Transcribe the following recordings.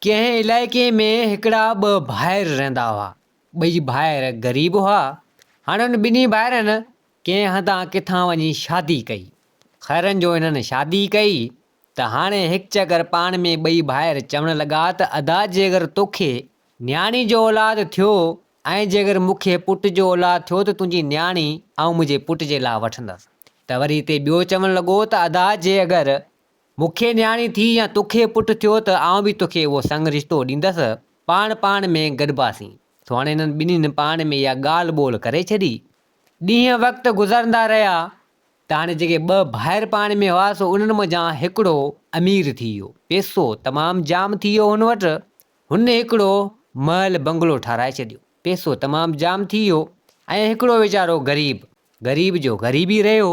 कंहिं इलाइक़े में हिकिड़ा ॿ भाइर रहंदा हुआ। ॿई भाइर ग़रीब हुआ। हाणे हुन ॿिन्ही भाइरनि कंहिं हथां किथां वञी शादी कई। ख़ैरनि जो हिननि शादी कई त हाणे हिकु चकर पाण में ॿई भाइर चवणु लॻा त अदा जेकर तोखे न्याणी जो औलाद थियो ऐं जेकर मूंखे पुट जो औलाद थियो त तुंहिंजी न्याणी ऐं मुंहिंजे पुट जे लाइ वठंदसि। त वरी हिते ॿियो चवणु लॻो त अदा जे अगरि मूंखे न्याणी थी या तोखे पुटु थियो त आउं बि तोखे उहो संग रिश्तो ॾींदसि। पाण में गॾिबासीं। सो हाणे हिननि ॿिन्हिनि पाण में इहा ॻाल्हि ॿोल करे छॾी। ॾींहं वक़्तु गुज़रंदा रहिया त हाणे जेके ॿ भाइर पाण में हुआ सो उन्हनि मञा हिकिड़ो अमीर थी वियो। पैसो तमामु जाम थी वियो हुन वटि। हुन हिकिड़ो महल बंगलो ठाराए छॾियो। पैसो तमामु जाम थी वियो ऐं हिकिड़ो वीचारो ग़रीब जो ग़रीब ई रहियो।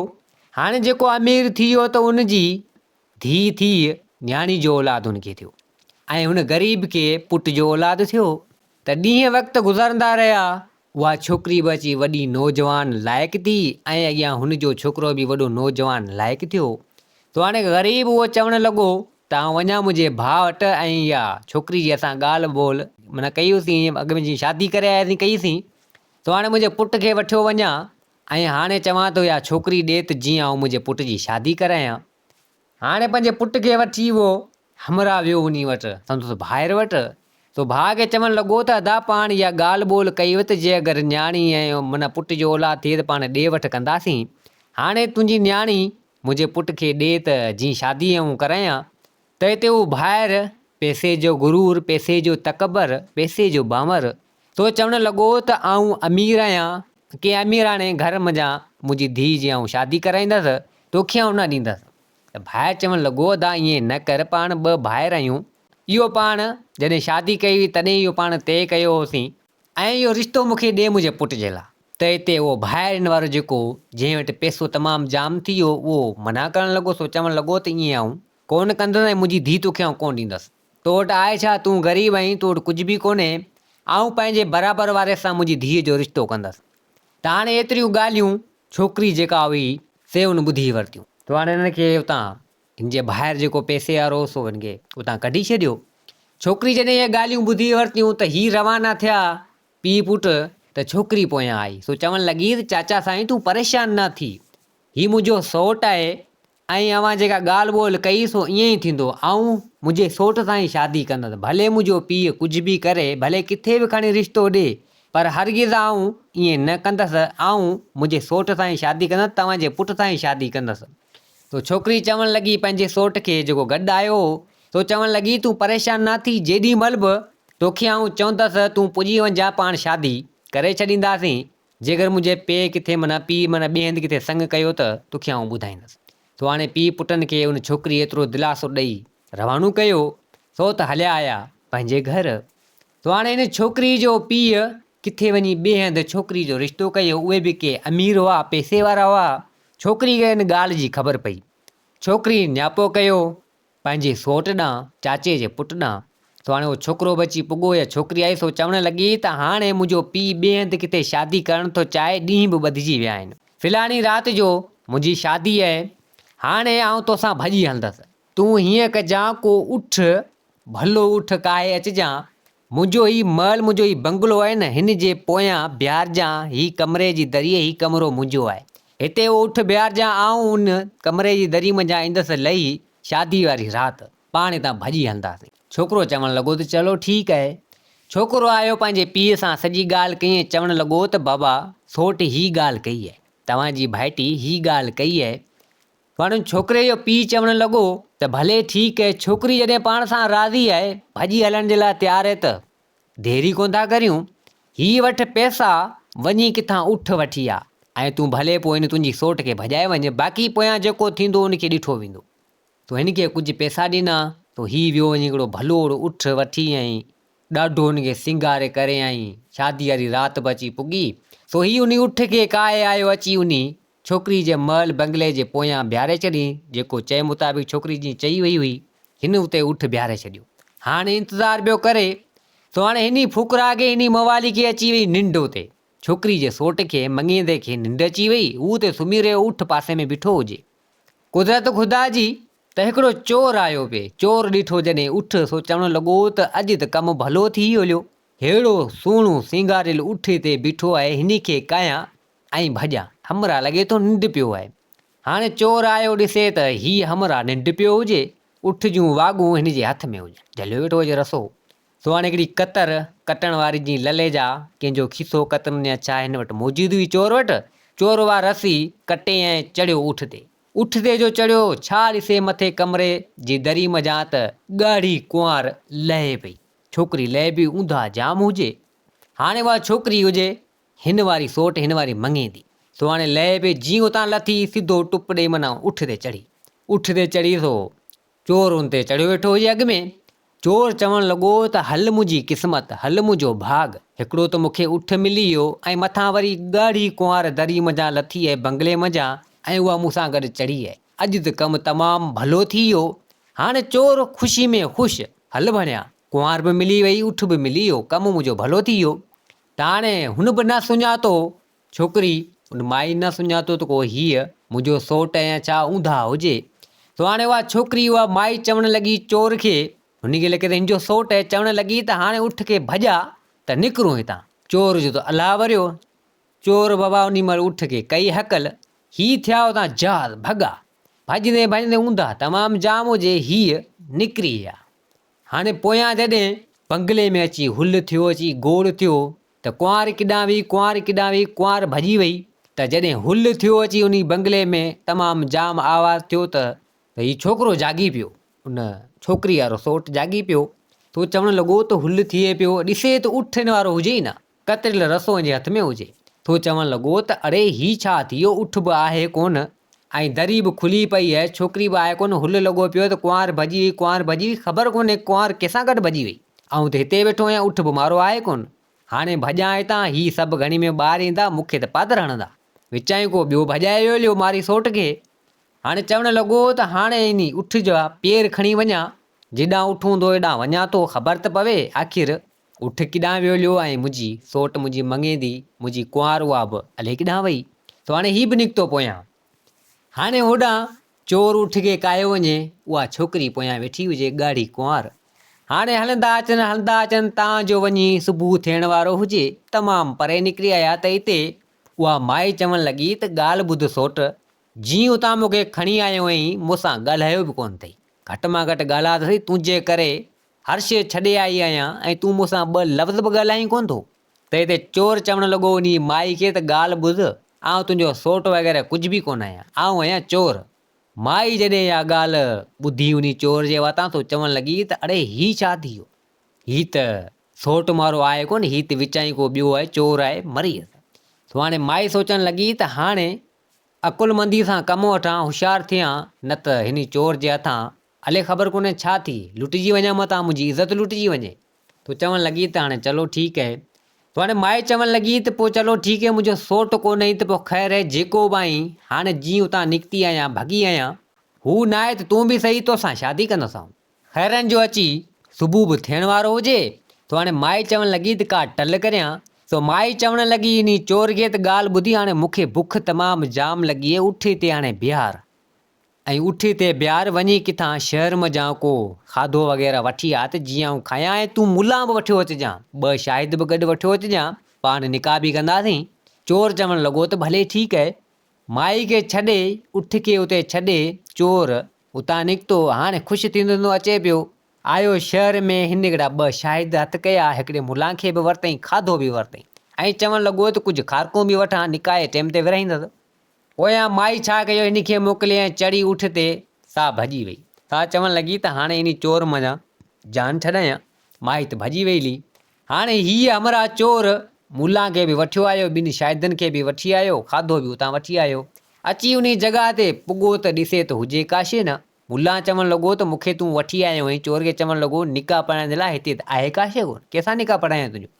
हाणे जेको अमीर थी वियो त उनजी धीउ थी न्याणी जो औलाद हुनखे थियो ऐं हुन ग़रीब खे पुट जो औलाद थियो। त ॾींहं वक़्तु गुज़रंदा रहिया। उहा छोकिरी बि अची वॾी नौजवान लाइक़ु थी ऐं अॻियां हुनजो छोकिरो बि वॾो नौजवान लाइक़ु थियो। तो हाणे ग़रीब उहो चवणु लॻो त आउं वञा मुंहिंजे भाउ वटि ऐं इहा छोकिरी जी असां ॻाल्हि ॿोल माना कईसीं, अॻ में जीअं शादी करे आयासीं कईसीं। तो हाणे मुंहिंजे पुट खे वठियो वञा ऐं हाणे चवां थो इहा छोकिरी ॾे त जीअं आउं मुंहिंजे पुट जी शादी करायां। हाणे पंहिंजे पुट खे वठी उहो हमरा वियो उन वटि संदसि भाइर वटि। तो भाउ खे चवणु लॻो त अदा पाण इहा ॻाल्हि ॿोल कई त जे अगरि न्याणी ऐं माना पुट जो औलाद थिए त पाण ॾे वठि कंदासीं। हाणे तुंहिंजी न्याणी मुंहिंजे पुट खे ॾे त जीअं शादी आऊं करायां। त हिते उहो भाइर पैसे जो गुरूर, पैसे जो तकबर, पैसे जो बांवर तो चवणु लॻो त आउं अमीर आहियां, कंहिं अमीराणे घर मञा मुंहिंजी धीउ जी आउं शादी कराईंदसि, तोखे आउं न ॾींदसि। त भाइर चवणु लॻो अदा ईअं न कर, पाण ॿ भाइर आहियूं। इहो पाण जॾहिं शादी कई हुई तॾहिं इहो पाण तइ कयो होसीं ऐं इहो रिश्तो मूंखे ॾे मुंहिंजे पुट जे लाइ। त हिते उहो भाइरनि वारो जेको जंहिं वटि पैसो तमामु जाम थी वियो उहो मना करणु लॻो। सो चवणु लॻो त ईअं आऊं कोन कंदुसि ऐं मुंहिंजी धीउ तोखे आउं कोन ॾींदसि। तो वटि आहे छा? तूं ग़रीब आहीं, तो वटि कुझु बि कोन्हे। आऊं पंहिंजे बराबरि वारे सां मुंहिंजी धीअ जो रिश्तो कंदसि। त हाणे एतिरियूं ॻाल्हियूं छोकिरी जेका हुई से हुन ॿुधी वरितियूं। तो हाणे हिन खे हुतां हिन जे ॿाहिरि जेको पैसे वारो सो हिन खे उतां कढी छॾियो। छोकिरी जॾहिं इहे ॻाल्हियूं ॿुधी वरितियूं त हीअ रवाना थिया पीउ पुटु। त छोकिरी पोयां आई सो चवणु लॻी त चाचा साईं तूं परेशान न थी, हीउ मुंहिंजो सौटु आहे ऐं अव्हां जेका ॻाल्हि ॿोल कई सो ईअं ई थींदो। आऊं मुंहिंजे सौट सां ई शादी कंदसि, भले मुंहिंजो पीउ कुझु बि करे, भले किथे बि खणी रिश्तो ॾे, पर हरगिज़ आऊं ईअं न कंदसि। आऊं मुंहिंजे सौट सां ई शादी कंदसि, तव्हांजे पुट सां ई शादी कंदसि। तो छोकिरी चवणु लॻी पंहिंजे सौट खे जेको गॾु आयो तो चवणु लॻी तूं परेशान न थी, जेॾी महिल बि तोखे आऊं चवंदसि तूं पुॼी वञिजांइ, पाण शादी करे छॾींदासीं। जेकर मुंहिंजे पीउ किथे माना ॿिए हंधि किथे संग कयो त तोखे आऊं ॿुधाईंदसि। तो हाणे पीउ पुटनि खे उन छोकिरी एतिरो दिलासो ॾेई रवानो कयो सो त हलिया आया पंहिंजे घर। तो हाणे हिन छोकिरी जो पीउ किथे वञी ॿिए हंधि छोकिरी जो रिश्तो कयो। उहे बि के अमीर हुआ, पैसे वारा हुआ। छोकिरी खे हिन ॻाल्हि जी ख़बर पई। छोकिरी न्यापो कयो पंहिंजे सौट ॾांहुं, चाचे जे पुट ॾांहुं। तो हाणे उहो छोकिरो बि अची पुॻो या छोकिरी आई सो चवणु लॻी त हाणे मुंहिंजो पीउ ॿिए हंधि किथे शादी करणु थो चाहे, ॾींहं बि ॿधिजी विया आहिनि। फ़िलहाणी राति जो मुंहिंजी शादी आहे, हाणे आउं तोसां भॼी हलंदसि। तूं हीअं कजांइ, को उठ भलो उठ काहे अचिजांइ। मुंहिंजो ही महल, मुंहिंजो ही बंगलो आहे न, हिन जे पोयां बीहारजांइ। ही कमरे जी दरीअ, ही कमरो मुंहिंजो आहे। हिते उठ बीहारजांइ, आऊं उन कमरे जी दरी मंझां ईंदसि लही शादी वारी राति, पाण हितां भॼी हलंदासीं। छोकिरो चवणु लॻो त चलो ठीकु आहे। छोकिरो आयो पंहिंजे पीउ सां सॼी ॻाल्हि कईं। चवणु लॻो त बाबा सौट ही ॻाल्हि कई आहे, तव्हांजी भाइटी ही ॻाल्हि कई आहे। हाणे छोकिरे जो पीउ चवणु लॻो त भले ठीकु आहे, छोकिरी जॾहिं पाण सां राज़ी आहे, भॼी हलण जे लाइ तयारु आहे, त देरी कोन था करियूं। ही वठि पैसा, वञी किथां उठ वठी आ ऐं तूं भले पोइ हिन तुंहिंजी सौट खे भॼाए वञे, बाक़ी पोयां जेको थींदो उनखे ॾिठो वेंदो। तो हिन खे कुझु पैसा ॾिना तो ही वियो वञी हिकिड़ो भलो उठ वठी आई, ॾाढो हुनखे सिंगारे करे आई। शादी वारी राति बि अची पुॻी। सो ही उन उठ खे काए आयो अची उन छोकिरी जे महल बंगले जे पोयां बीहारे छॾी। जेको चए मुताबिक़ छोकिरी जी चई वई हुई, हिन उते उठ बीहारे छॾियो। हाणे इंतज़ारु पियो करे। सो हाणे हिन फुकरा खे, हिन मवाली खे अची वई निंड उते। छोकिरी जे सौट खे मङींदे खे निंड अची वई। हू त सुम्ही रहियो उठ पासे में बीठो हुजे। कुदरत ख़ुदा जी त हिकिड़ो चोर आयो पिए। चोर ॾिठो जॾहिं उठ सो चवणु लॻो त अॼु त कमु भलो थी हलियो। अहिड़ो सुहिणो सिंगारियल उठ ते बीठो आहे, हिन खे कयां ऐं भॼां। हमरा लॻे थो निंड पियो आहे। हाणे चोर आयो ॾिसे त हीउ हमरा निंड पियो हुजे, उठ जूं वाॻूं हिन जे हथ में हुजे, झलियो वेठो हुजे रसो। सो हाणे हिकिड़ी कतर कटण वारी जी ललेजा कंहिंजो खीसो कतरनि या छा हिन वटि मौजूदु हुई चोर वटि। चोर उहा रसी कटे ऐं चढ़ियो उठ ते। उठ ते जो चढ़ियो, छा ॾिसे मथे कमरे जी दरी मञा त ॻाढ़ी कुंवार लहे पई। छोकिरी लहे पई, ऊंधा जाम हुजे। हाणे उहा छोकिरी हुजे हिन वारी सोट, हिन वारी मङे थी। सो हाणे लहे पई, जीअं उतां लथी सिधो टुप ॾेई माना उठ ते चढ़ी। उठ ते चढ़ी सो चोर उन ते चढ़ियो वेठो हुजे अॻु में। चोर चवणु लॻो त हल मुंहिंजी क़िस्मत, हल मुंहिंजो भाग, हिकिड़ो त मूंखे उठ मिली वियो ऐं मथां वरी ॻाढ़ी कुंवार दरी मञा लथी आहे बंगले मञा, ऐं उहा मूंसां गॾु चढ़ी आहे। अॼु त कमु तमामु भलो थी वियो। हाणे चोर ख़ुशी में ख़ुशि, हल भणिया कुंवार बि मिली वई, उठ बि मिली वियो, कमु मुंहिंजो भलो थी वियो। त हाणे हुन बि न सुञातो, छोकिरी उन माई न सुञातो त को हीअ मुंहिंजो सोट या छा ऊंधा हुजे। सो हाणे उहा छोकिरी उहा माई चवणु लॻी चोर खे, हुनखे लॻे त हिनजो सोट आहे, चवणु लॻी त हाणे उठ खे भॼा त निकिरूं हितां। चोर जो त अलाह वरियो। चोर बाबा उन महिल उठ खे कई हकल, हीअ थिया हुतां जहाज़ भॻा। भॼंदे भॼंदे ऊंधा तमामु जाम हुजे, हीअ निकिरी विया। हाणे पोयां जॾहिं बंगले में अची हुल थियो, अची गोड़ थियो त कुंवार किॾां हुई, कुंवार किॾां हुई, कुंवार भॼी वई। त जॾहिं हुल थियो अची उन बंगले में तमामु जाम आवाज़ थियो त हीउ छोकिरो जागी पियो, उन छोकिरी वारो सोट जागी पियो। तो चवणु लॻो त हुल थिए पियो, ॾिसे त उठ हिन वारो हुजे ई न, कतरियल रसो हिन जे हथ में हुजे। तो चवणु लॻो त अड़े हीउ छा थी वियो, उठ बि आहे कोन ऐं दरी बि खुली पई आहे, छोकिरी बि आहे कोन, हुल लॻो पियो त कुंवार भॼी वई, कुंवार भॼी वई, ख़बर कोन्हे कुंवार कंहिंसां गॾु भॼी वई। ऐं त हिते वेठो आहियां, उठ बि मारो आहे कोन। हाणे भॼां हितां, हीअ सभु घणी में ॿाहिरि ईंदा, मूंखे त पादर हणंदा। विचां को ॿियो भॼाए वियो मारी सोट खे। हाणे चवणु लॻो त हाणे इन उठ जा पेर खणी वञा, जेॾां उठ हूंदो हेॾां वञा थो, ख़बर त पवे आख़िर उठ किॾां वियो ऐं मुंहिंजी सोट, मुंहिंजी मङे थी, मुंहिंजी कुंवार उहा बि अलाए किॾां वई। त हाणे हीउ बि निकितो पोयां। हाणे होॾां चोर उठ खे कायो वञे, उहा छोकिरी पोयां वेठी हुजे ॻाढ़ी कुंवार। हाणे हलंदा अचनि तव्हांजो वञी सुबुह थियण वारो हुजे, तमामु परे निकिरी आया त हिते उहा माई चवणु लॻी त ॻाल्हि ॿुध सोट, जीअं उतां मूंखे खणी आयो आहीं, मूंसां ॻाल्हायो बि कोन अथई। घटि मां घटि ॻाल्हाए अथई, तुंहिंजे करे हर शइ छॾे आई आहियां ऐं तूं मूंसां ॿ लफ़्ज़ बि ॻाल्हाई कोन थो। त हिते चोर चवणु लॻो उन माई खे त ॻाल्हि ॿुध, आउं तुंहिंजो सोट वग़ैरह कुझु बि कोन आहियां, आउं आहियां चोर। माई जॾहिं इहा ॻाल्हि ॿुधी उन चोर जे वटां, तो चवणु लॻी त अड़े हीउ छा थी वियो, हीउ त सोट वारो आहे कोन, हीउ त विचां को ॿियो आहे, चोर आहे, मरी वियसि। तो हाणे माई सोचणु लॻी त हाणे अकुलमंदी सां कमु वठां, होशियारु थियां, न त हिन चोर जे हथां अले ख़बर कोन्हे छा थी लुटिजी वञा, मतां मुंहिंजी इज़त लुटिजी वञे। तो चवणु लॻी त हाणे चलो ठीकु आहे। तो हाणे माई चवणु लॻी त पोइ चलो ठीकु आहे, मुंहिंजो सोट कोन्हे त पोइ ख़ैर आहे, जेको बि आहीं, हाणे जीअं उतां निकिती आहियां, भॼी आहियां, हू न आहे त तूं बि सही, तोसां शादी कंदोसां। ख़ैरनि जो अची सुबुह बि थियण वारो हुजे। तो हाणे माई चवणु लॻी त का टल करियां। सो माई चवणु लॻी इन चोर खे त ॻाल्हि ॿुधी, हाणे मूंखे बुख तमामु जाम लॻी आहे, उठ ते हाणे बिहार ऐं उठ ते बिहार वञी किथां शहर में जा को खाधो वग़ैरह वठी आ त जीअं आउं खायां, ऐं तूं मुला बि वठियो अचिजांइ, 2 शाहिद बि गॾु वठियो अचिजांइ, पाण निकाह बि कंदासीं। चोर चवणु लॻो त भले ठीकु आहे। माई खे छॾे, उठ खे उते छॾे, चोर उतां निकितो। हाणे ख़ुशि थींदो अचे पियो, आयो शहर में, हिन हिकिड़ा 2 शाहिद हथ कया, हिकिड़े मुला खे बि वरितईं, खाधो बि वरितईं, ऐं चवणु लॻो त कुझु ख़ारकूं बि वठां, निकाह जे टाइम ते विरहाईंदसि। पोयां माई छा कयो, हिन खे मोकिले ऐं चढ़ी उठ ते, सा भॼी वई। सा चवणु लॻी त हाणे इन चोर मञा जान छॾायां, माई त भॼी वई ली। हाणे हीअ हमरा चोर मुला खे बि वठियो आयो, 2 शाहिदनि खे बि वठी आयो, खाधो बि उतां वठी आयो। अची उन जॻह ते पुॻो त ॾिसे त हुजे का शइ न। मुला चवणु लॻो त मूंखे तूं वठी आयो आहीं, चोर खे चवणु लॻो निकाह पढ़ाइण जे लाइ, हिते त आहे का शइ कोन, कंहिंसां निकाह पढ़ायां तुंहिंजो।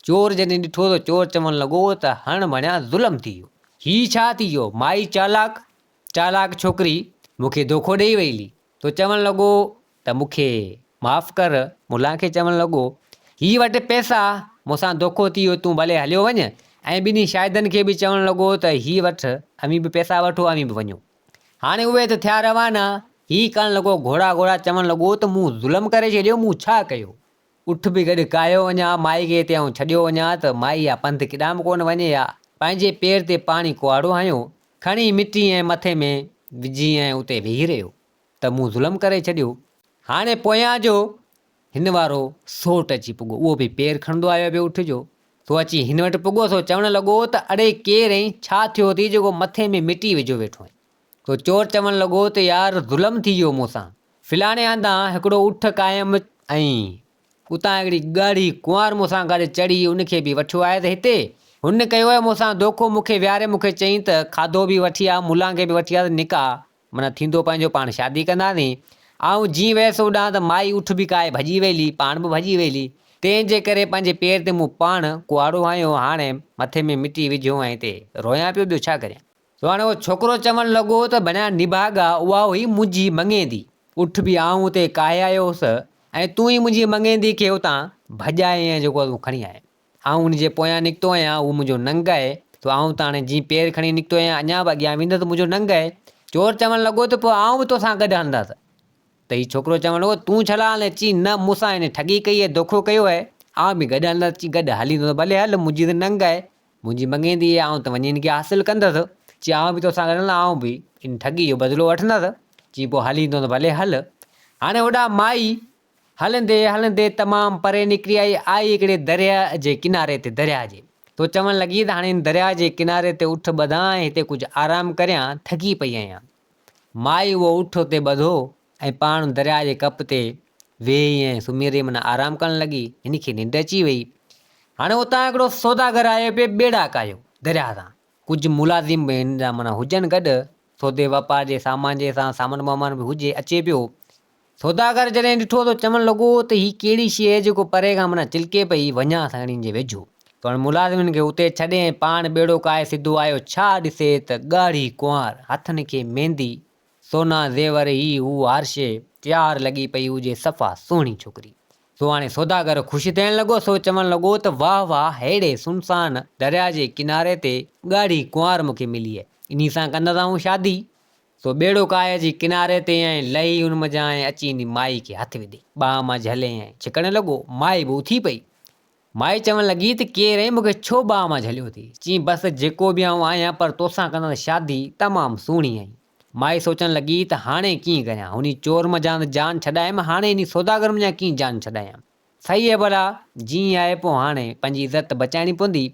चोर जॾहिं ॾिठो त चोर चवणु लॻो त हण भणिया ज़ुल्म थी वियो, हीउ छा थी वियो, माई चालाक छोकिरी मूंखे धोखो ॾेई वई ली। तो चवणु लॻो त मूंखे माफ़ कर। मुला खे चवणु लॻो हीउ वटि पैसा, मूंसां धोखो थी वियो, तूं भले हलियो वञ। ऐं 2 शाहिदनि खे बि चवणु लॻो त हीउ वठि, अमीं बि पैसा वठो, अमीं बि वञो। हाणे उहे त थिया रवाना, ही करण लॻो घोड़ा घोड़ा चवण लॻो त मूं ज़ुल्म करे छॾियो, मूं छा कयो? उठ बि गॾु कायो वञा, माई खे हिते आऊं छॾियो वञा त माई या पंध किॾां बि कोन वञे या पंहिंजे पेर ते पाणी कुआड़ो हयो, खणी मिटी ऐं मथे में विझी ऐं उते वेही रहियो त मूं ज़ुल्म करे छॾियो। हाणे पोयां जो हिन वारो सोट अची पुॻो, उहो बि पेर खणंदो आयो पियो उठ जो। सो अची हिन वटि पुॻो, सो चवणु लॻो त अड़े केरु ऐं छा थियो अथई जेको मथे में मिटी विझो वेठो आहे? तो चोर चवणु लॻो त यार ज़ुल्म थी वियो मूंसां, फिलाणे हंधा हिकिड़ो उठ क़ाइमु ऐं उतां हिकिड़ी ॻाढ़ी कुंवार मूंसां गॾु चढ़ी उनखे बि वठियो आहे त हिते हुन कयो आहे मूंसां धोखो, मूंखे विहारे मूंखे चयईं त खाधो बि वठी आ, मुला खे बि वठी आ, त निकाह माना थींदो पंहिंजो पाण शादी कंदासीं। ऐं जीअं वयसि होॾां त माई उठ बि काए भॼी वेली, पाण बि भॼी वेली, तंहिंजे करे पंहिंजे पेर ते मूं पाण कुआड़ो हयो, हाणे मथे में मिटी विझो ऐं हिते रोयां पियो, ॿियो छा करियां? सो हाणे उहो छोकिरो चवणु लॻो त भञा निभागा उहा हुई मुंहिंजी मंगेंदी, उठ बि आऊं हुते काए आयोसि ऐं तूं ई मुंहिंजी मंगेंदी खे हुतां भॼाए ऐं जेको तूं खणी आयो। आऊं हुनजे पोयां निकितो आहियां, उहो मुंहिंजो नंग आहे, तो आऊं त हाणे जीअं पेर खणी निकितो आहियां, अञा बि अॻियां वेंदुसि त मुंहिंजो नंग आहे। चोर चवणु लॻो त पोइ आऊं बि तोसां गॾु हलंदसि। त हीउ छोकिरो चवणु लॻो तूं छला हले? अची न, मूंसां हिन ठगी कई आहे, धोखो कयो आहे, आउं बि गॾु हलंदसि। अची गॾु हलींदो त भले हल, मुंहिंजी त नंग आहे, मुंहिंजी मंगेंदी आहे, आउं त वञी हिनखे हासिलु कंदसि। चई आउं बि तोसां गॾु हलंदसि, आउं बि इन ठगी जो बदिलो वठंदसि। चई पोइ हलींदो त भले हल। हाणे होॾां माई हलंदे हलंदे तमामु परे निकिरी आई हिकिड़े दरिया जे किनारे ते, दरिया जे तो चवणु लॻी त हाणे हिन दरिया जे किनारे ते उठ ॿधां ऐं हिते कुझु आराम करियां, थकी पई आहियां। माई उहो उठ उते ॿधो ऐं पाण दरिया जे कप ते वेही ऐं सुम्ही रही, माना आराम करणु लॻी। हिनखे निंड अची वई। हाणे उतां हिकिड़ो सौदागर आयो पियो ॿेड़ा कायो दरिया तां, कुझु मुलाज़िम बि हिन जा माना हुजनि गॾु, सौदे वापार जे सामान जे सां सामान वामान बि हुजे, अचे पियो। सौदागर जॾहिं ॾिठो त चवणु लॻो त हीअ कहिड़ी शइ आहे जेको परे खां माना चिलके पई, वञा साईं जे वेझो। त हाणे मुलाज़िमनि खे उते छॾे पाण ॿेड़ो काए सिधो आयो, छा ॾिसे त ॻाढ़ी कुंवार, हथनि खे मेहंदी, सोना ज़ेवर ही हू हर शइ तयारु लॻी पई हुजे, सफ़ा सुहिणी छोकिरी। सो हाणे सौदागर ख़ुशि थियणु लॻो, सो चवणु लॻो त वाह वाह, अहिड़े सुनसान दरिया जे किनारे ते ॻाढ़ी कुंवार मूंखे मिली आहे, इन सां कंदसि आऊं शादी। सो ॿेड़ो काए जी किनारे ते ऐं लही उन मज़ा ऐं अची इन माई खे हथु विधई, ॿांह मां झले ऐं छिकणु लॻो। माई बि उथी पई। माई चवणु लॻी त केरु ऐं मूंखे छो ॿांह मां झलियो थी? चई बसि जेको बि आऊं आहियां, पर तोसां कंदसि शादी, तमामु सुहिणी आई। माई सोचणु लॻी त हाणे कीअं करियां, हुन चोर मज़ा जान छॾायमि, हाणे इन सौदागर मज़ा कीअं जान छॾायां? सही आहे भला, जीअं आहे पोइ हाणे पंहिंजी इज़त बचाइणी पवंदी।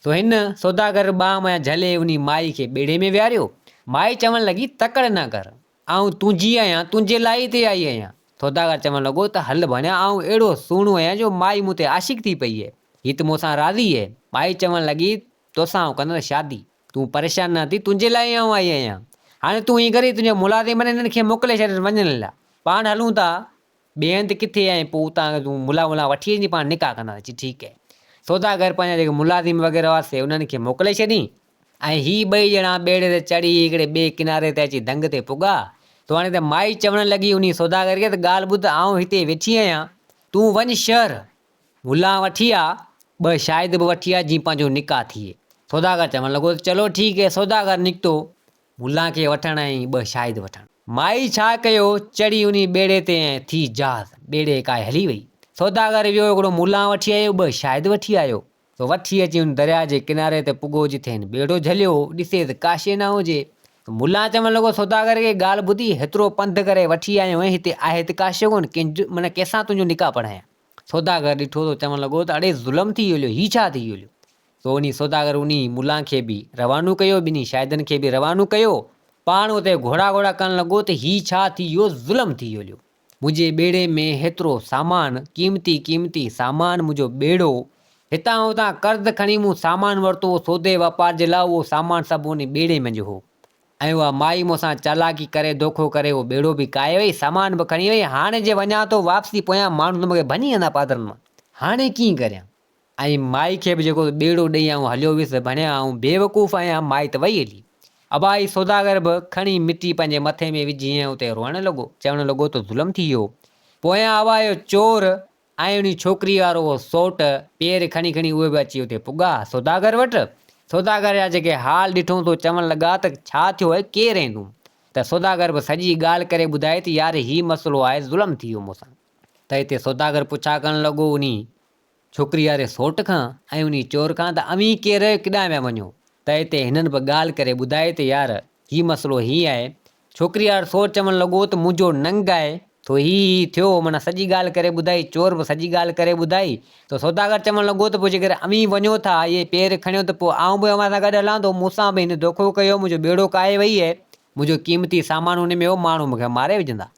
सो हिन सौदागर ॿांह मां झले उन माई खे ॿेड़े में विहारियो। माई चवणु लॻी तकड़ि न कर, आऊं तुंहिंजी आहियां, तुंहिंजे लाइ हिते आई आहियां। सौदागर चवणु लॻो त हल भञा, आऊं अहिड़ो सुहिणो आहियां जो माई मूं ते आशिक़ थी पई आहे, हीअ त मूंसां राज़ी आहे। माई चवणु लॻी तोसां कंदसि शादी, तूं परेशान न थी, तुंहिंजे लाइ आऊं आई आहियां। हाणे तूं हीअं करी, तुंहिंजे मुलाज़िम हिननि खे मोकिले छॾ वञण लाइ, पाण हलूं था ॿिए हंधि किथे ऐं पोइ उतां तूं मुला वठी अची पाण निकाह कंदासीं। चई ठीकु आहे। सौदागर पंहिंजा जेके मुलाज़िम वग़ैरह हुआसीं उन्हनि खे मोकिले छॾी ऐं ही ॿई ॼणा ॿेड़े ते चढ़ी हिकिड़े ॿिए किनारे ते अची दंग ते पुॻा। तो हाणे त माई चवणु लॻी उन सौदागर खे त ॻाल्हि ॿुध, आऊं हिते वेठी आहियां, तूं वञ शहर, मुला वठी आ, ॿ शाहिद बि वठी आ, जीअं पंहिंजो निकाह थिए। सौदागर चवणु लॻो चलो ठीकु आहे। सौदागर निकितो मुला खे वठणु ऐं ॿ शाहिद वठणु। माई छा कयो, चढ़ी उन ॿेड़े ते ऐं थी जहाज़, ॿेड़े काए हली वई। सौदागर वियो हिकिड़ो मुला वठी आयो, ॿ शाहिद वठी आयो। तो वठी अची उन दरिया जे किनारे ते पुॻो जिथे हिन ॿेड़ो झलियो, ॾिसे त का शइ न हुजे। मुला चवणु लॻो सौदागर खे ॻाल्हि ॿुधी, हेतिरो पंधु करे वठी आयो ऐं हिते आहे त का शइ कोन, माना कंहिंसां तुंहिंजो निकाह पढ़ायां? सौदागर ॾिठो त चवणु लॻो त अड़े ज़ुल्म थी वियो, हीउ छा थी वियो? सो उन सौदागर उन मुला खे बि रवानो कयो, ॿिन्ही शाहिदनि खे बि रवानो कयो। पाण उते घोड़ा घोड़ा करणु लॻो त हीउ छा थी वियो, ज़ुल्म थी वियो। मुंहिंजे ॿेड़े में हेतिरो सामान, कीमती कीमती सामान, मुंहिंजो ॿेड़ो, हितां हुतां कर्ज़ खणी मूं सामान वरितो सौदे वापार जे लाइ, उहो सामान सभु उन ॿेड़े में जो हो। ऐं उहा माई मूंसां चालाकी करे धोखो करे उहो ॿेड़ो बि काए वई, सामान बि खणी वई। हाणे जे वञा थो वापसी, पोयां माण्हू त मूंखे भञी वेंदा पादरनि मां, हाणे कीअं करियां? ऐं माई खे बि जेको ॿेड़ो ॾेई आऊं हलियो वियुसि, भञा आऊं बेवकूफ़ आहियां, माई त वई हली। अबाई सौदागर बि खणी मिटी पंहिंजे मथे में विझी ऐं उते रोअणु लॻो, चवणु लॻो त ज़ुल्म थी वियो। पोयां आवायो चोर ऐं उन छोकिरी वारो उहो सोट, पेर खणी खणी उहे बि अची उते पुॻा सौदागर वटि। सौदागर जा जेके हाल ॾिठो तो चवणु लॻा त छा थियो आहे, केरु आहीं तूं? त सौदागर बि सॼी ॻाल्हि करे ॿुधाए त यार ही मसइलो आहे, ज़ुल्म थी वियो मूंसां। त हिते सौदागर पुछा करणु लॻो उन छोकिरी वारे सोट खां ऐं उन चोर खां त अवीं केरु किॾां विया वञो। त हिते हिननि बि ॻाल्हि करे ॿुधाए त यार ही मसइलो हीअं आहे। छोकिरी वारो सोट चवणु लॻो त मुंहिंजो नंग आहे, तो ही थियो, माना सॼी ॻाल्हि करे ॿुधाई। चोर बि सॼी ॻाल्हि करे ॿुधाई। त सौदागर चवणु लॻो त पोइ जेकर अवीं वञो था, इहे पेर खणियो त पोइ आउं बि अव्हां सां गॾु हलां थो। मूंसां बि हिन धोखो कयो, मुंहिंजो बेड़ो काए वई आहे, मुंहिंजो क़ीमती सामान हुन में हो, माण्हू मूंखे मारे विझंदा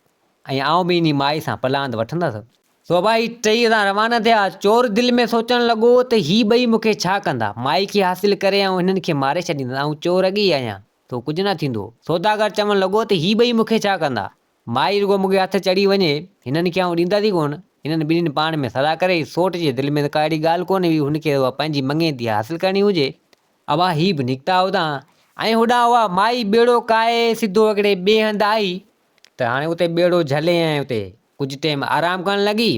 ऐं आउं बि इन माई सां पलांद वठंदसि। सो भाई टई सां रवाना थिया। चोर दिलि में सोचणु लॻो त ही ॿई मूंखे छा कंदा, माई खे हासिल करे ऐं हिननि खे मारे छॾींदा, ऐं चोर अॻे ई आहियां तो कुझु न थींदो। सौदागर चवणु लॻो त ही ॿई मूंखे छा कंदा, माई रुॻो मूंखे हथ चढ़ी वञे, हिननि खे आउं ॾींदसि ई कोन। हिननि ॿिन्हिनि पाण में सलाह करे, सोट जे दिलि में त का अहिड़ी ॻाल्हि कोन्हे हुई, हुनखे पंहिंजी मंगेती हासिल करणी हुजे। अवा ही बि निकिता हुतां ऐं होॾां उहा माई बेड़ो काए सिधो हिकिड़े ॿिए हंधि आई। त हाणे उते बेड़ो झले ऐं उते कुझु टाइम आराम करणु लॻी।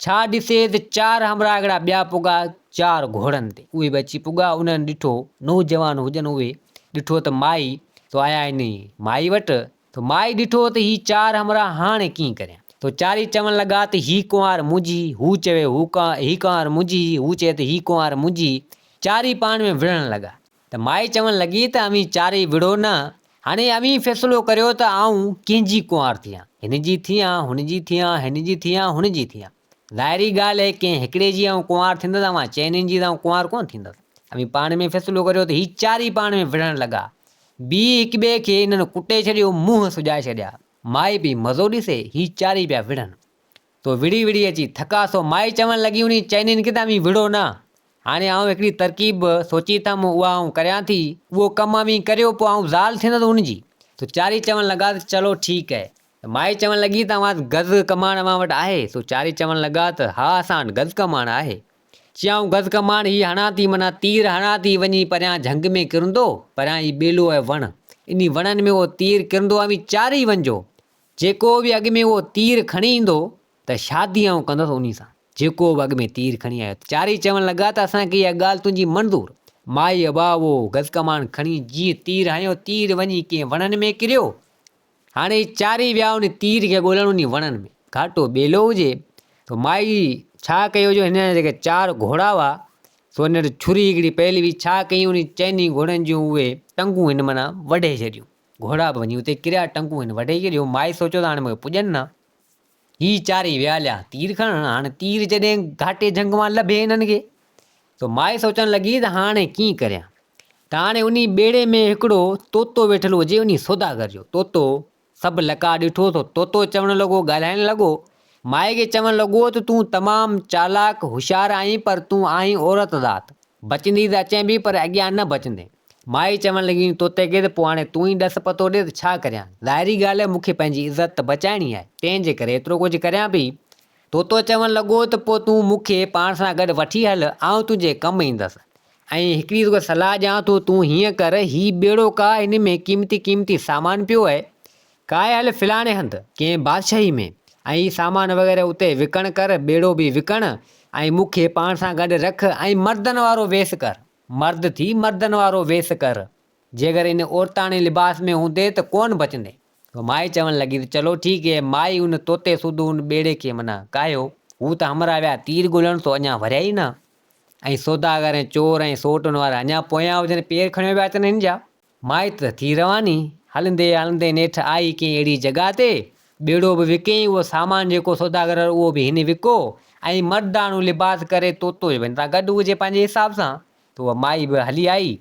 छा ॾिसे त 4 हमरा हिकिड़ा ॿिया पुॻा 4 घोड़नि ते, उहे बि अची पुॻा। उन्हनि ॾिठो, नौजवान हुजनि उहे, ॾिठो त माई तो आया आहिनि माई वटि। तो माई ॾिठो त ही 4 हमरा हाणे कीअं करियां। तो चारी चवणु लॻा त ही कुंवार मुंहिंजी, हू चवे ही कुंवार मुंहिंजी, हू चए त ही कुंवार मुंहिंजी। चारी पाण में विढ़ण लॻा। त माई चवणु लॻी त अवीं चारई विढ़ो न, हाणे अवीं फ़ैसिलो करियो त आउं कंहिंजी कुंवार थियां, हिन जी थियां, हुन जी थियां, हिन जी थियां, हुन जी थियां। ज़ाहिरी ॻाल्हि आहे, कंहिं हिकिड़े जी आउं कुंवार थींदसि, अवां चइनिनि जी त आउं कुंवार कोन थींदसि। अवीं पाण में फ़ैसिलो करियो त ही चारी पाण में विढ़ण लॻा। ॿी हिक ॿिए खे हिननि कुटे छॾियो, मुंहं सुॼाए छॾिया। माई बि मज़ो ॾिसे, ही चारी पिया विढ़नि। तो विड़ी विड़ी अची थका। सो माई चवणु लॻी उन चइनिनि खे त अवीं विढ़ो न, हाणे आउं हिकिड़ी तरकीब सोची अथमि, उहा आउं करियां थी। उहो कमु अवीं करियो, पोइ आउं ज़ाल थींदसि हुनजी। तो चारी चवणु लॻा त चलो ठीकु आहे। माई चवणु लॻी त अवां गज़ कमाण अवां वटि आहे। सो चारी चवणु लॻा त हा, असां वटि गज़ कमाण आहे। चयाऊं गज़ कमाण ही हणां थी, माना तीर हणां थी, वञी परियां झंग में किरंदो, परियां ही ॿेलो आहे वण, इन वणनि में उहो तीर किरंदो, अवीं चारी वञिजो। जेको बि अॻ में उहो तीर खणी ईंदो त शादी आउं कंदुसि उन सां, जेको बि अॻ में तीर खणी आयो। चारी चवणु लॻा त असांखे इहा ॻाल्हि तुंहिंजी मंज़ूर। माई अबा उहो गज़ कमाण खणी जीअं तीर हणियो, तीर वञी कंहिं वणनि में किरियो। हाणे चारी विया उन तीर खे ॻोल्हण उन वणनि में, घाटो ॿेलो हुजे। तो माई छा कयो, जो हिन जेके 4 घोड़ा हुआ, सो हिन छुरी हिकिड़ी पहली हुई, छा कई उन चइनी घोड़नि जूं उहे टंगूं हिन माना वढे छॾियूं। घोड़ा बि वञी उते किरिया, टंगूं हिन वढे छॾियूं। माई सोचियो त हाणे मूंखे पुॼनि न। ही चारी विया हलिया तीर खणण। हाणे तीर जॾहिं घाटे जंग मां लभे हिननि खे, तो माई सोचणु लॻी त हाणे कीअं करियां। त हाणे उन ॿेड़े में हिकिड़ो तोतो वेठल हुजे, उन सौदागर जो तोतो। सभु लका ॾिठो तो तोतो चवणु लॻो, ॻाल्हाइणु लॻो, माई खे चवणु लॻो त तूं तमामु चालाक होशियारु आहीं, पर तूं आहीं औरत ज़ात, बचंदी त अचें बि पर अॻियां न बचंदे। माई चवणु लॻी तोते खे त पोइ हाणे तूं ई ॾस पतो ॾे त छा करियां। ज़ाहिरी ॻाल्हि आहे, मूंखे पंहिंजी इज़त त बचाइणी आहे, तंहिंजे करे एतिरो कुझु करियां पई। तोतो चवणु लॻो त पोइ तूं मूंखे पाण सां गॾु वठी हल, आउं तुंहिंजे कमु ईंदसि। ऐं हिकिड़ी तोखे सलाह ॾियां थो, तूं हीअं कर, ही ॿेड़ो का, हिन में क़ीमती क़ीमती सामान पियो आहे, काए हल फिलाणे हंधि कंहिं बादशाही में, ऐं ही सामान वग़ैरह उते विकण कर, ॿेड़ो बि विकण, ऐं मूंखे पाण सां गॾु रख, ऐं मर्दनि वारो वेस कर, मर्द थी मर्दनि वारो वेस कर। जेकर इन औरताणे लिबास में हूंदे त कोन बचंदे। तो माई चवणु लॻी त चलो ठीकु है। माई उन तोते सुधो उन ॿेड़े खे माना कायो। हू त हमरा विया तीर ॻोल्हण, तो अञा वरिया ई न। ऐं सौदागर ऐं चोर ऐं सोटुनि वारा अञा पोयां हुजनि, पेर खणियो पिया अचनि हिन जा। माई त थी रवानी, हलंदे हलंदे नेठि आई कंहिं अहिड़ी जॻह ते, ॿेड़ो बि विकईं, उहो सामान जेको सौदागर उहो बि हिन विको, ऐं मर्दाणो लिबास करे तोतो हिन सां गॾु हुजे पंहिंजे हिसाब सां। तो उहा माई बि हली आई।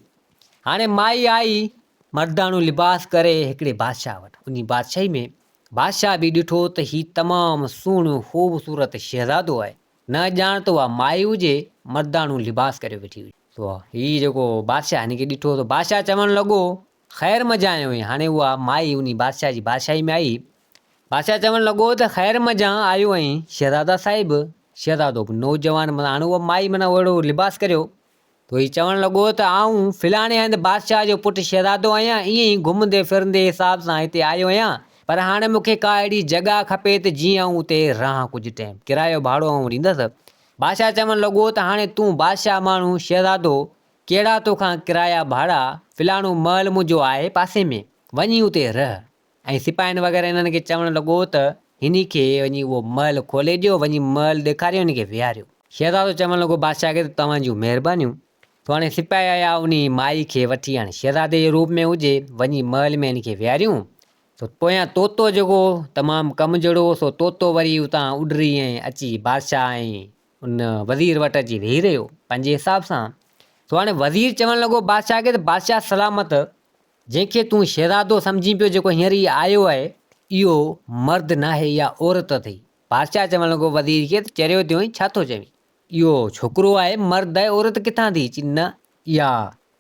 हाणे माई आई मर्दाणो लिबास करे हिकिड़े बादशाह वटि। उन बादशाही में बादशाह बि ॾिठो त ही तमामु सुहिणो ख़ूबसूरत शहज़ादो आहे। न ॼाण त उहा माई हुजे, मर्दाणो लिबास करे वेठी हुई। तो ही जेको बादशाह हिन खे ॾिठो, तो बादशाह चवणु लॻो ख़ैर मज़ा आयो हुई। हाणे उहा माई उन बादशाह जी बादशाही में आई। बादशाह चवणु लॻो त ख़ैर मज़ा आयो आहीं शहज़ादा साहिबु। शहज़ादो बि नौजवान, माना हाणे उहा माई माना ओहिड़ो लिबास करियो। तो ही चवणु लॻो त आउं फिलाणे हंधि बादशाह जो पुटु शहज़ादो आहियां, ईअं ई घुमंदे फिरंदे हिसाब सां हिते आयो आहियां, पर हाणे मूंखे का अहिड़ी जॻह खपे त जीअं आउं उते रहां कुझु टाइम, किरायो भाड़ो आउं ॾींदसि। बादशाह चवणु लॻो त हाणे तूं बादशाह माण्हू शहज़ादो, कहिड़ा तोखां किराया भाड़ा, फिलाणो महल मुंहिंजो आहे पासे में, वञी उते रह, ऐं सिपाहियुनि वग़ैरह हिननि खे चवणु लॻो त हिन खे वञी उहो महल खोले ॾियो, वञी महल ॾेखारियो, हिन खे विहारियो। शहज़ादो चवणु लॻो बादशाह खे त तव्हां जूं महिरबानियूं। तो हाणे सिपाही आया उन माई खे वठी, हाणे शहज़ादे जे रूप में हुजे, वञी महल में हिन खे विहारियूं। तो पोयां तोतो जेको तमामु कमु जहिड़ो हो, सो तोतो वरी उतां उॾरी ऐं अची बादशाह ऐं उन वज़ीर वटि अची वेही रहियो पंहिंजे हिसाब सां। तो हाणे वज़ीर चवणु लॻो बादशाह खे त बादशाह सलामत, जंहिंखे तूं शहज़ादो सम्झी पियो जेको हींअर ई आयो आहे, इहो मर्द नाहे, इहा औरत अथई। बादशाह चवणु लॻो वज़ीर खे त चरियो थियो छा थो चवीं, इहो छोकिरो आहे, मर्द आहे, औरत किथां थी? चई न इहा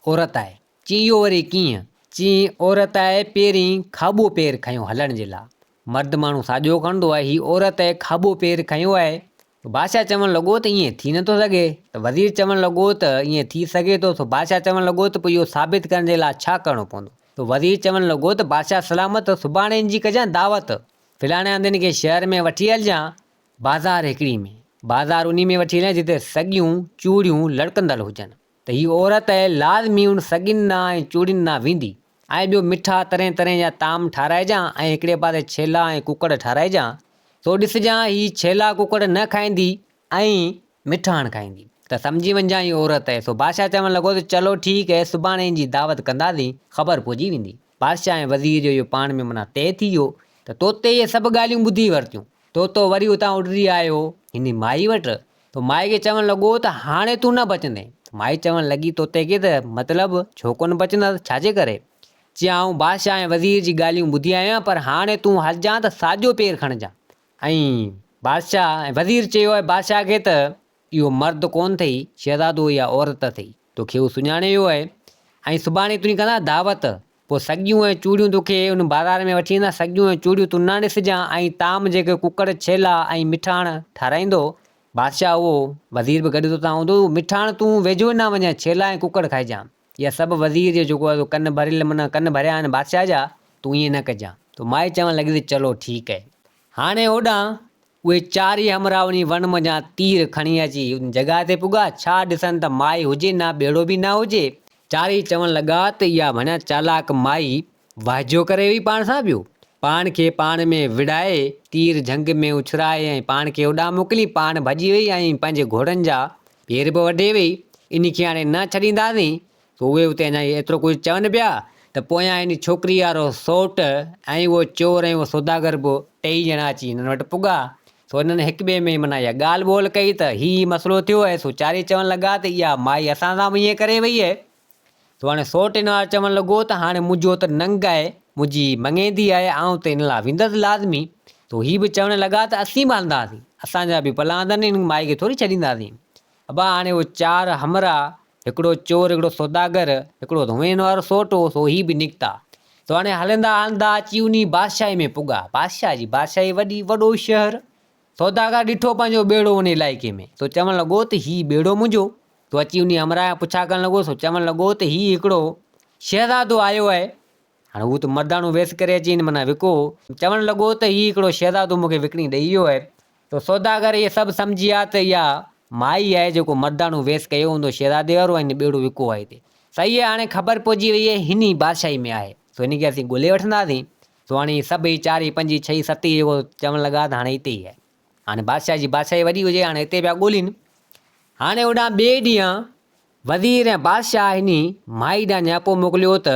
औरत आहे। चई इहो वरी कीअं? चई औरत आहे, पहिरीं खाॿो पेर खयों हलण जे लाइ, मर्द माण्हू साॼो खणंदो आहे, हीअ औरत आहे खाॿो पेर खयों आहे। बादशाह चवणु लॻो त ईअं थी नथो सघे। त वज़ीर चवणु लॻो त ईअं थी सघे थो। तो बादशाह चवणु लॻो त पोइ इहो साबित करण जे लाइ छा करिणो पवंदो? तो वज़ीर चवणु लॻो त बादशाह सलामत, सुभाणे हिन जी कजां दावत, फलाणे हंधि हिन खे शहर में वठी हलिजां, बाज़ार हिकिड़ी में, बाज़ार उन में वठी हलिजां जिते सॻियूं चूड़ियूं लड़कंदड़ हुजनि, त हीअ औरत आहे लाज़मी उन सॻियुनि ना ऐं चूड़ियुनि ना वेंदी। ऐं ॿियो मिठा तरह तरह जा ताम ठाराइजां ऐं हिकिड़े पासे छेला ऐं कुकड़ ठाराइजां। तो ॾिसजां हीअ छेला कुकड़ न खाईंदी ऐं मिठाण खाईंदी, त सम्झी वञिजां हीअ औरत आहे। सो बादशाह चवणु लॻो त चलो ठीकु आहे, सुभाणे हिन जी दावत कंदासीं, ख़बर पइजी वेंदी। बादशाह ऐं वज़ीर जो इहो पाण में माना तइ थी वियो। त तोते इहे सभु ॻाल्हियूं ॿुधी वरितियूं। तोतो वरी उतां उॾरी आयो हिन माई वटि। तो माई खे चवणु लॻो त हाणे तूं न बचंदे। माई चवणु लॻी तोते खे त मतिलबु छो कोन बचंदसि, छाजे करे? चई आऊं बादशाह ऐं वज़ीर जी ॻाल्हियूं ॿुधी आहियां, पर हाणे तूं हलिजां त साॼो पेर खणजां। ऐं बादशाह ऐं वज़ीर चयो आहे बादशाह खे त इहो मर्द कोन अथई, शहज़ादो इहा औरत अथई, तोखे उहो सुञाणे वियो आहे। ऐं सुभाणे तुंहिंजी कंदा दावत, पोइ सॻियूं ऐं चूड़ियूं तोखे उन बाज़ार में वठी वेंदा, सॻियूं ऐं चूड़ियूं तूं न ॾिसजां, ऐं ताम जेके कुकड़ छेला ऐं मिठाण ठाराईंदो। बादशाह उहो वज़ीर बि गॾु उतां हूंदो, मिठाण तूं वेझो न वञे, छेला ऐं कुकड़ खाइजां। इहा सभु वज़ीर जो जेको आहे कन भरियल, माना कन भरिया आहिनि बादशाह जा, तूं ईअं न कजां। तो माई चवणु लॻी त चलो ठीकु आहे। हाणे होॾां उहे चारि ई हमरा उन वन मञा तीर खणी अची उन जॻह ते पुॻा। छा ॾिसनि त माई हुजे न, ॿेड़ो बि न हुजे। चारि चवणु लॻा त इहा भञा चालाक माई वाइजो करे वेई पाण सां पियो, पाण खे पाण में विड़ाए तीर झंग में उछराए ऐं पाण खे होॾां मोकिली, पाण भॼी वई ऐं पंहिंजे घोड़नि जा पेर बि वढे वई। इन खे हाणे न छॾींदासीं। तो उहे उते अञा एतिरो कुझु चवनि पिया त पोयां हिन छोकिरी वारो सौट ऐं उहो चोर ऐं उहो सौदागर बि टई ॼणा अची हिननि वटि पुॻा। सो हिननि हिक ॿिए में माना इहा ॻाल्हि ॿोल कई त हीउ मसइलो थियो आहे। सो चारई चवणु लॻा त इहा माई असां सां बि ईअं करे वई आहे। तो हाणे सौट हिन वारो चवणु लॻो त हाणे मुंहिंजो त नंग आहे, मुंहिंजी मङेंदी आहे, ऐं त हिन लाइ वेंदसि लाज़मी। तो हीअ बि चवणु लॻा त असीं बि हलंदासीं, असांजा बि भला हंधनि, हिन माई खे थोरी छॾींदासीं। अबा हाणे उहे चारि हमरा, हिकिड़ो चोर, हिकिड़ो सौदागर, हिकिड़ो धुएं वारो सौट हो, सो हीअ बि निकिता। तो हाणे हलंदा हलंदा अची उन बादशाही में पुॻा। बादशाही वॾो शहर। सौदागर ॾिठो पंहिंजो ॿेड़ो उन इलाइक़े में, तो चवणु लॻो त हीउ ॿेड़ो मुंहिंजो। तो अची उन हमरा जा पुछा करणु लॻो। सो चवणु लॻो त हीउ हिकिड़ो शहज़ादो आयो आहे। हाणे हू त मर्दाणो वेस करे अची माना विको। चवणु लॻो त हीउ हिकिड़ो शहज़ादो मूंखे विकिणी ॾेई वियो आहे। तो सौदागर इहे सभु सम्झी विया त इहा माई आहे जेको मर्दाणो वेस कयो हूंदो शहज़ादे वारो, ऐं ॿेड़ो विको आहे हिते। सही आहे, हाणे ख़बर पइजी वई आहे हिन बादशाही में आहे, सो हिन खे असीं ॻोल्हे वठंदासीं। सो हाणे सभई चारि पंज छह सत जेको चवणु लॻा त हाणे हिते ई आहे। हाणे बादशाह जी बादशाही वॾी हुजे, हाणे हिते पिया ॻोल्हिनि। हाणे होॾां ॿिए ॾींहुं वज़ीर ऐं बादशाह हिन माई ॾांहुं नियापो मोकिलियो त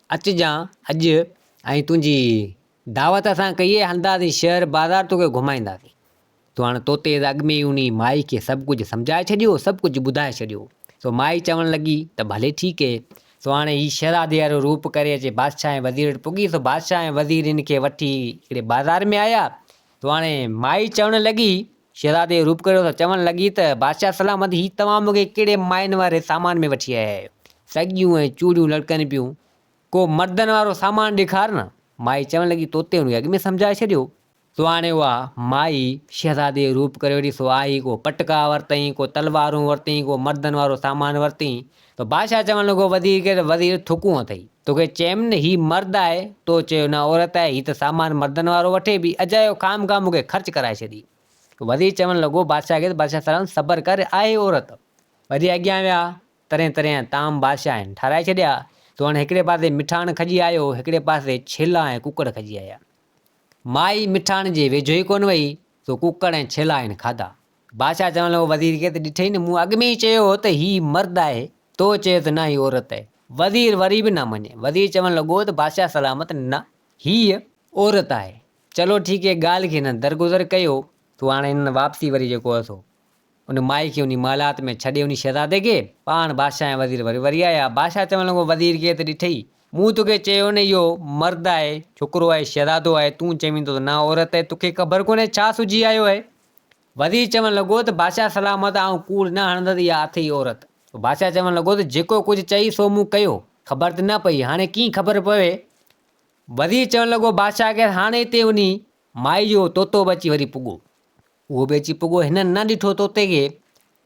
अचिजां अॼु, ऐं तुंहिंजी दावत असां कई आहे, हलंदासीं शहर बाज़ार, तोखे घुमाईंदासीं। तो हाणे तोते अॻु में ई उन माई खे सभु कुझु सम्झाए छॾियो, सभु कुझु ॿुधाए छॾियो। सो माई चवणु लॻी त भले ठीकु आहे। सो हाणे हीउ शहज़ादे वारो रूप करे अचे बादशाह ऐं वज़ीर वटि पुॻी। सो बादशाह ऐं वज़ीर हिन खे वठी हिकिड़े बाज़ार में आया। तो हाणे माई चवणु लॻी, शहज़ादे जो रूप कयो त चवणु लॻी त बादशाह सलामत, हीउ तव्हां मूंखे कहिड़े माइन वारे सामान में वठी आया आहियो? सॻियूं ऐं चूड़ियूं लड़कनि पियूं, को मर्दनि वारो सामान ॾेखार न। माई चवणु लॻी तोते हुनखे अॻु में सम्झाए छॾियो। सो हाणे उहा माई शहज़ादे जो रूप करे वठी, सो आई, को पटका वरितईं, को तलवारूं वरितईं, को मर्दनि वारो सामान वरितईं। तो बादशाह चवणु लॻो वज़ीर खे त वज़ीर थुकूं अथई, तोखे चयमि न हीउ मर्द आहे, तो चयो न औरत आहे, हीउ त सामान मर्दनि वारो वठे बि, अजायो खाम खां मूंखे ख़र्चु कराए छॾी। तो वज़ीर चवणु लॻो बादशाह खे त बादशाह सलाम सबर कर, आहे औरत। वरी अॻियां विया, तरह तरह जा ताम बादशाह आहिनि ठाराए छॾिया। तो हाणे हिकिड़े पासे मिठाण खजी आयो, हिकिड़े पासे छेला ऐं कुकड़ खजी आया। माई मिठाण जे वेझो ई कोन वई, तो कुकड़ ऐं छेला आहिनि खाधा। बादशाह चवण लॻो वज़ीर खे त ॾिठई न, मूं अॻु में ई चयो हो त हीउ मर्द आहे, तो चए त न ही औरत आहे। वज़ीर वरी बि न मञे। वज़ीर चवण लॻो त बादशाह सलामत, न हीअ औरत आहे। चलो ठीकु आहे, ॻाल्हि खे हिन दरगुज़र कयो। तो हाणे हिन वापसी वरी जेको आहे उन माई खे उन महिलात में छॾे उन शहज़ादे खे, पाण बादशाह ऐं वज़ीर वरी आया। बादशाह चवण लॻो वज़ीर खे त ॾिठई, मूं तोखे चयो न इहो मर्द आहे, छोकिरो आहे, शहज़ादो आहे, तूं चवीं थो त न औरत आहे, तोखे ख़बर कोन्हे छा सुझी आयो आहे। वज़ीर चवण लॻो त बादशाह सलामत, आउं कूड़ न हणंदसि, इहा अथई औरत। बादशाह चवण लॻो त जेको कुझु चई सो मूं कयो, ख़बर त न पई, हाणे कीअं ख़बर पवे। वज़ीर चवण लॻो बादशाह खे, हाणे हिते उन माई जो तोतो बि अची वरी पुॻो, उहो बि अची पुॻो, हिननि न ॾिठो तोते खे।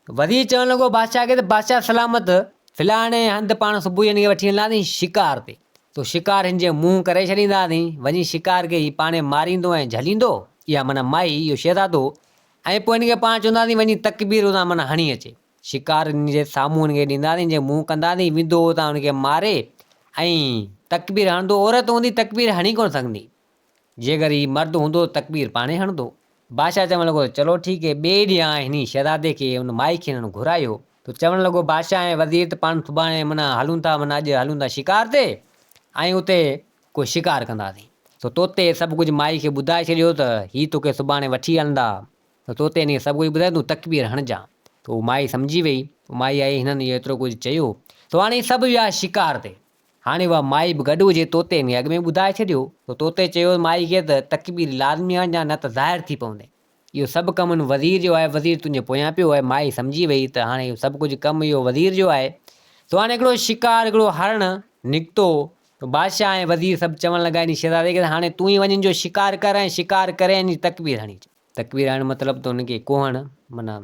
वज़ीर चवण लॻो बादशाह खे त बादशाह सलामत, फ़िलहाणे हंधि पाण सुबुह हिन खे वठी हलंदासीं शिकार ते, तो शिकार हिन जे मुंहुं करे छॾींदासीं, वञी शिकार खे ही पाणे मारींदो ऐं झलींदो, इहा माना माई, इहो शहज़ादो, ऐं पोइ हिन खे पाण चवंदासीं वञी तकबीर उतां माना हणी अचे। शिकार हिन जे साम्हूं हिन खे ॾींदासीं, जे मुंहुं कंदासीं, विधो उतां हुनखे मारे ऐं तकबीर हणंदो। औरत हूंदी तकबीर हणी कोन सघंदी, जेकर ही मर्द हूंदो तकबीर पाणे हणंदो। बादशाह चवण लॻो चलो ठीकु आहे। ॿिए ॾींहुं हिन शहज़ादे खे उन माई खे हिननि घुरायो, तो चवण लॻो बादशाह ऐं वज़ीर त पाण सुभाणे माना हलूं था, माना अॼु हलूं था शिकार ते, ऐं उते को शिकार कंदासीं। तो तोते सभु कुझु माई खे ॿुधाए छॾियो त हीउ तोखे सुभाणे वठी हलंदा। त तोते हिन खे सभु कुझु ॿुधाए, तूं तकबीर हणजां। तो माई सम्झी वई। माई आई, हिननि इहो एतिरो कुझु चयो, तो हाणे सभु विया शिकार ते। हाणे उहा माई बि गॾु हुजे, तोते हिन खे अॻु में ॿुधाए छॾियो। तो तोते चयो माई खे त तकबीर लाज़मी हणजां, न त ज़ाहिर थी पवंदे। इहो सभु कमु वज़ीर जो आहे, वज़ीर तुंहिंजे पोयां पियो आहे। माई सम्झी वई त हाणे इहो सभु कुझु कमु इहो वज़ीर जो आहे। तो हाणे हिकिड़ो शिकार, हिकिड़ो हरण निकितो। तो बादशाह ऐं वज़ीर सभु चवण लॻा इन शहज़ादे खे, हाणे तूं ई वञ जो शिकार कर, ऐं शिकार करे इन तकबीर हणी। तकबीर हणणु मतिलबु त हुनखे कोहण, माना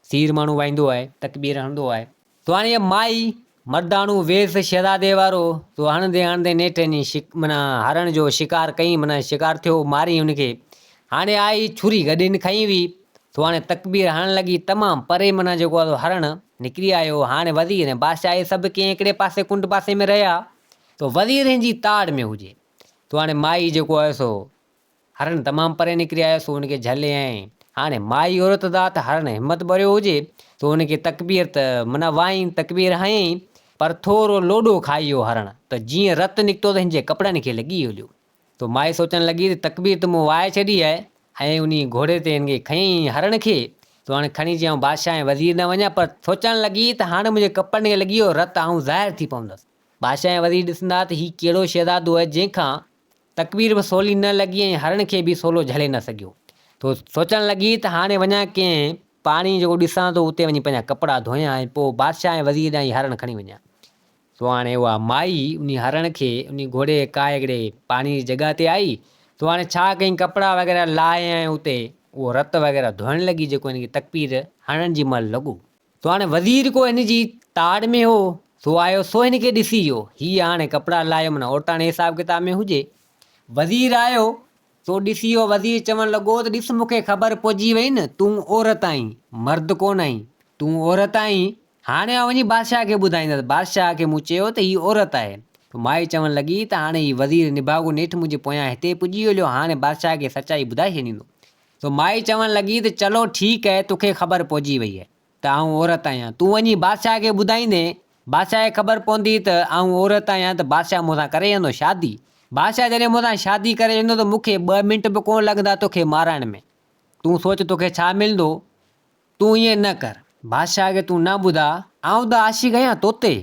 सीर माण्हू वाईंदो आहे, तकबीर हणंदो आहे। तो हाणे इहा माई मर्दाणू वेस शहज़ादे वारो, तो हणंदे हणंदे नेठि माना हरण जो शिकार कई, माना शिकार थियो, मारी हुनखे। हाणे आई छुरी गॾु खई हुई, तो हाणे तकबीर हणणु लॻी, तमामु परे माना जेको आहे हरण निकिरी आयो। हाणे वज़ीर ऐं बादशाह सभु कंहिं हिकिड़े पासे कुंड पासे में रहिया, तो वज़ीर हिन जी ताड़ में हुजे। तो हाणे माई जेको आहे सो हरण तमामु परे निकिरी आयो, सो हुनखे झले। ऐं हाणे माई औरत दा त हरण हिमत भरियो हुजे, तो हुनखे तकबीर त माना वाई, तकबीर हयईं, पर थोरो लोॾो खाई वियो हरण, त जीअं रत निकितो त हिन जे कपिड़नि खे लॻी हलियो। तो माई सोचणु लॻी त तकबीर त मूं वाए छॾी आहे, ऐं उन घोड़े ते हिन खे खयईं हरण खे। तो हाणे खणी चयऊं बादशाह ऐं वज़ीर न वञा, पर सोचणु लॻी त हाणे मुंहिंजे कपिड़नि खे लॻी वियो रत, आउं ज़ाहिर थी पवंदसि। बादशाह ऐं वज़ीर ॾिसंदा त हीउ कहिड़ो शहज़ादो आहे, जंहिंखां तकबीर बि सवली न लॻी ऐं हरण खे बि सवलो झले न सघियो। तो सोचणु लॻी त हाणे वञा कंहिं पाणी जेको ॾिसां थो, उते वञी पंहिंजा कपिड़ा धोयां, ऐं पोइ बादशाह ऐं वज़ीर ॾांहुं हरण खणी वञा। तो हाणे उहा माई उन हरण खे उन घोड़े का हिकिड़े पाणी जी जॻह ते आई। तो हाणे छा कई, कपिड़ा वग़ैरह लाहे ऐं उते उहो रत वग़ैरह धोइण लॻी, जेको हिन खे तकबीर हणण जी महिल लॻो। तो हाणे वज़ीर को हिन जी ताड़ में हो, सो आयो, सो हिन खे ॾिसी वियो, हीअ हाणे कपिड़ा लाहे, माना औरताणे हिसाब किताब में हुजे। वज़ीर आयो, सो ॾिसी वियो। वज़ीर चवणु लॻो त ॾिस, मूंखे ख़बर पइजी वई न, तूं औरत आहीं, मर्द कोन आहीं, तूं औरत आहीं। हाणे वञी बादशाह खे ॿुधाईंदसि, बादशाह खे मूं चयो त हीअ औरत आहे। माई चवणु लॻी त हाणे हीउ वज़ीर निभागो नेठि मुंहिंजे पोयां हिते पुॼी हलियो, हाणे बादशाह खे सचाई ॿुधाए छॾींदो। तो माई चवणु लॻी त चलो ठीकु आहे, तोखे ख़बर पइजी वई आहे त आउं औरत आहियां, तूं वञी बादशाह खे ॿुधाईंदे, बादशाह खे ख़बर पवंदी त आउं औरत आहियां, त बादशाह मूंसां करे वेंदो शादी। बादशाह जॾहिं मूंसां शादी करे वेंदो, त मूंखे 2 मिंट बि कोन लॻंदा तोखे मारण में। तूं सोच तोखे छा मिलंदो। तूं ईअं न कर, बादशाह खे तूं न ॿुधा, आउं त आशिक़ आहियां तोते,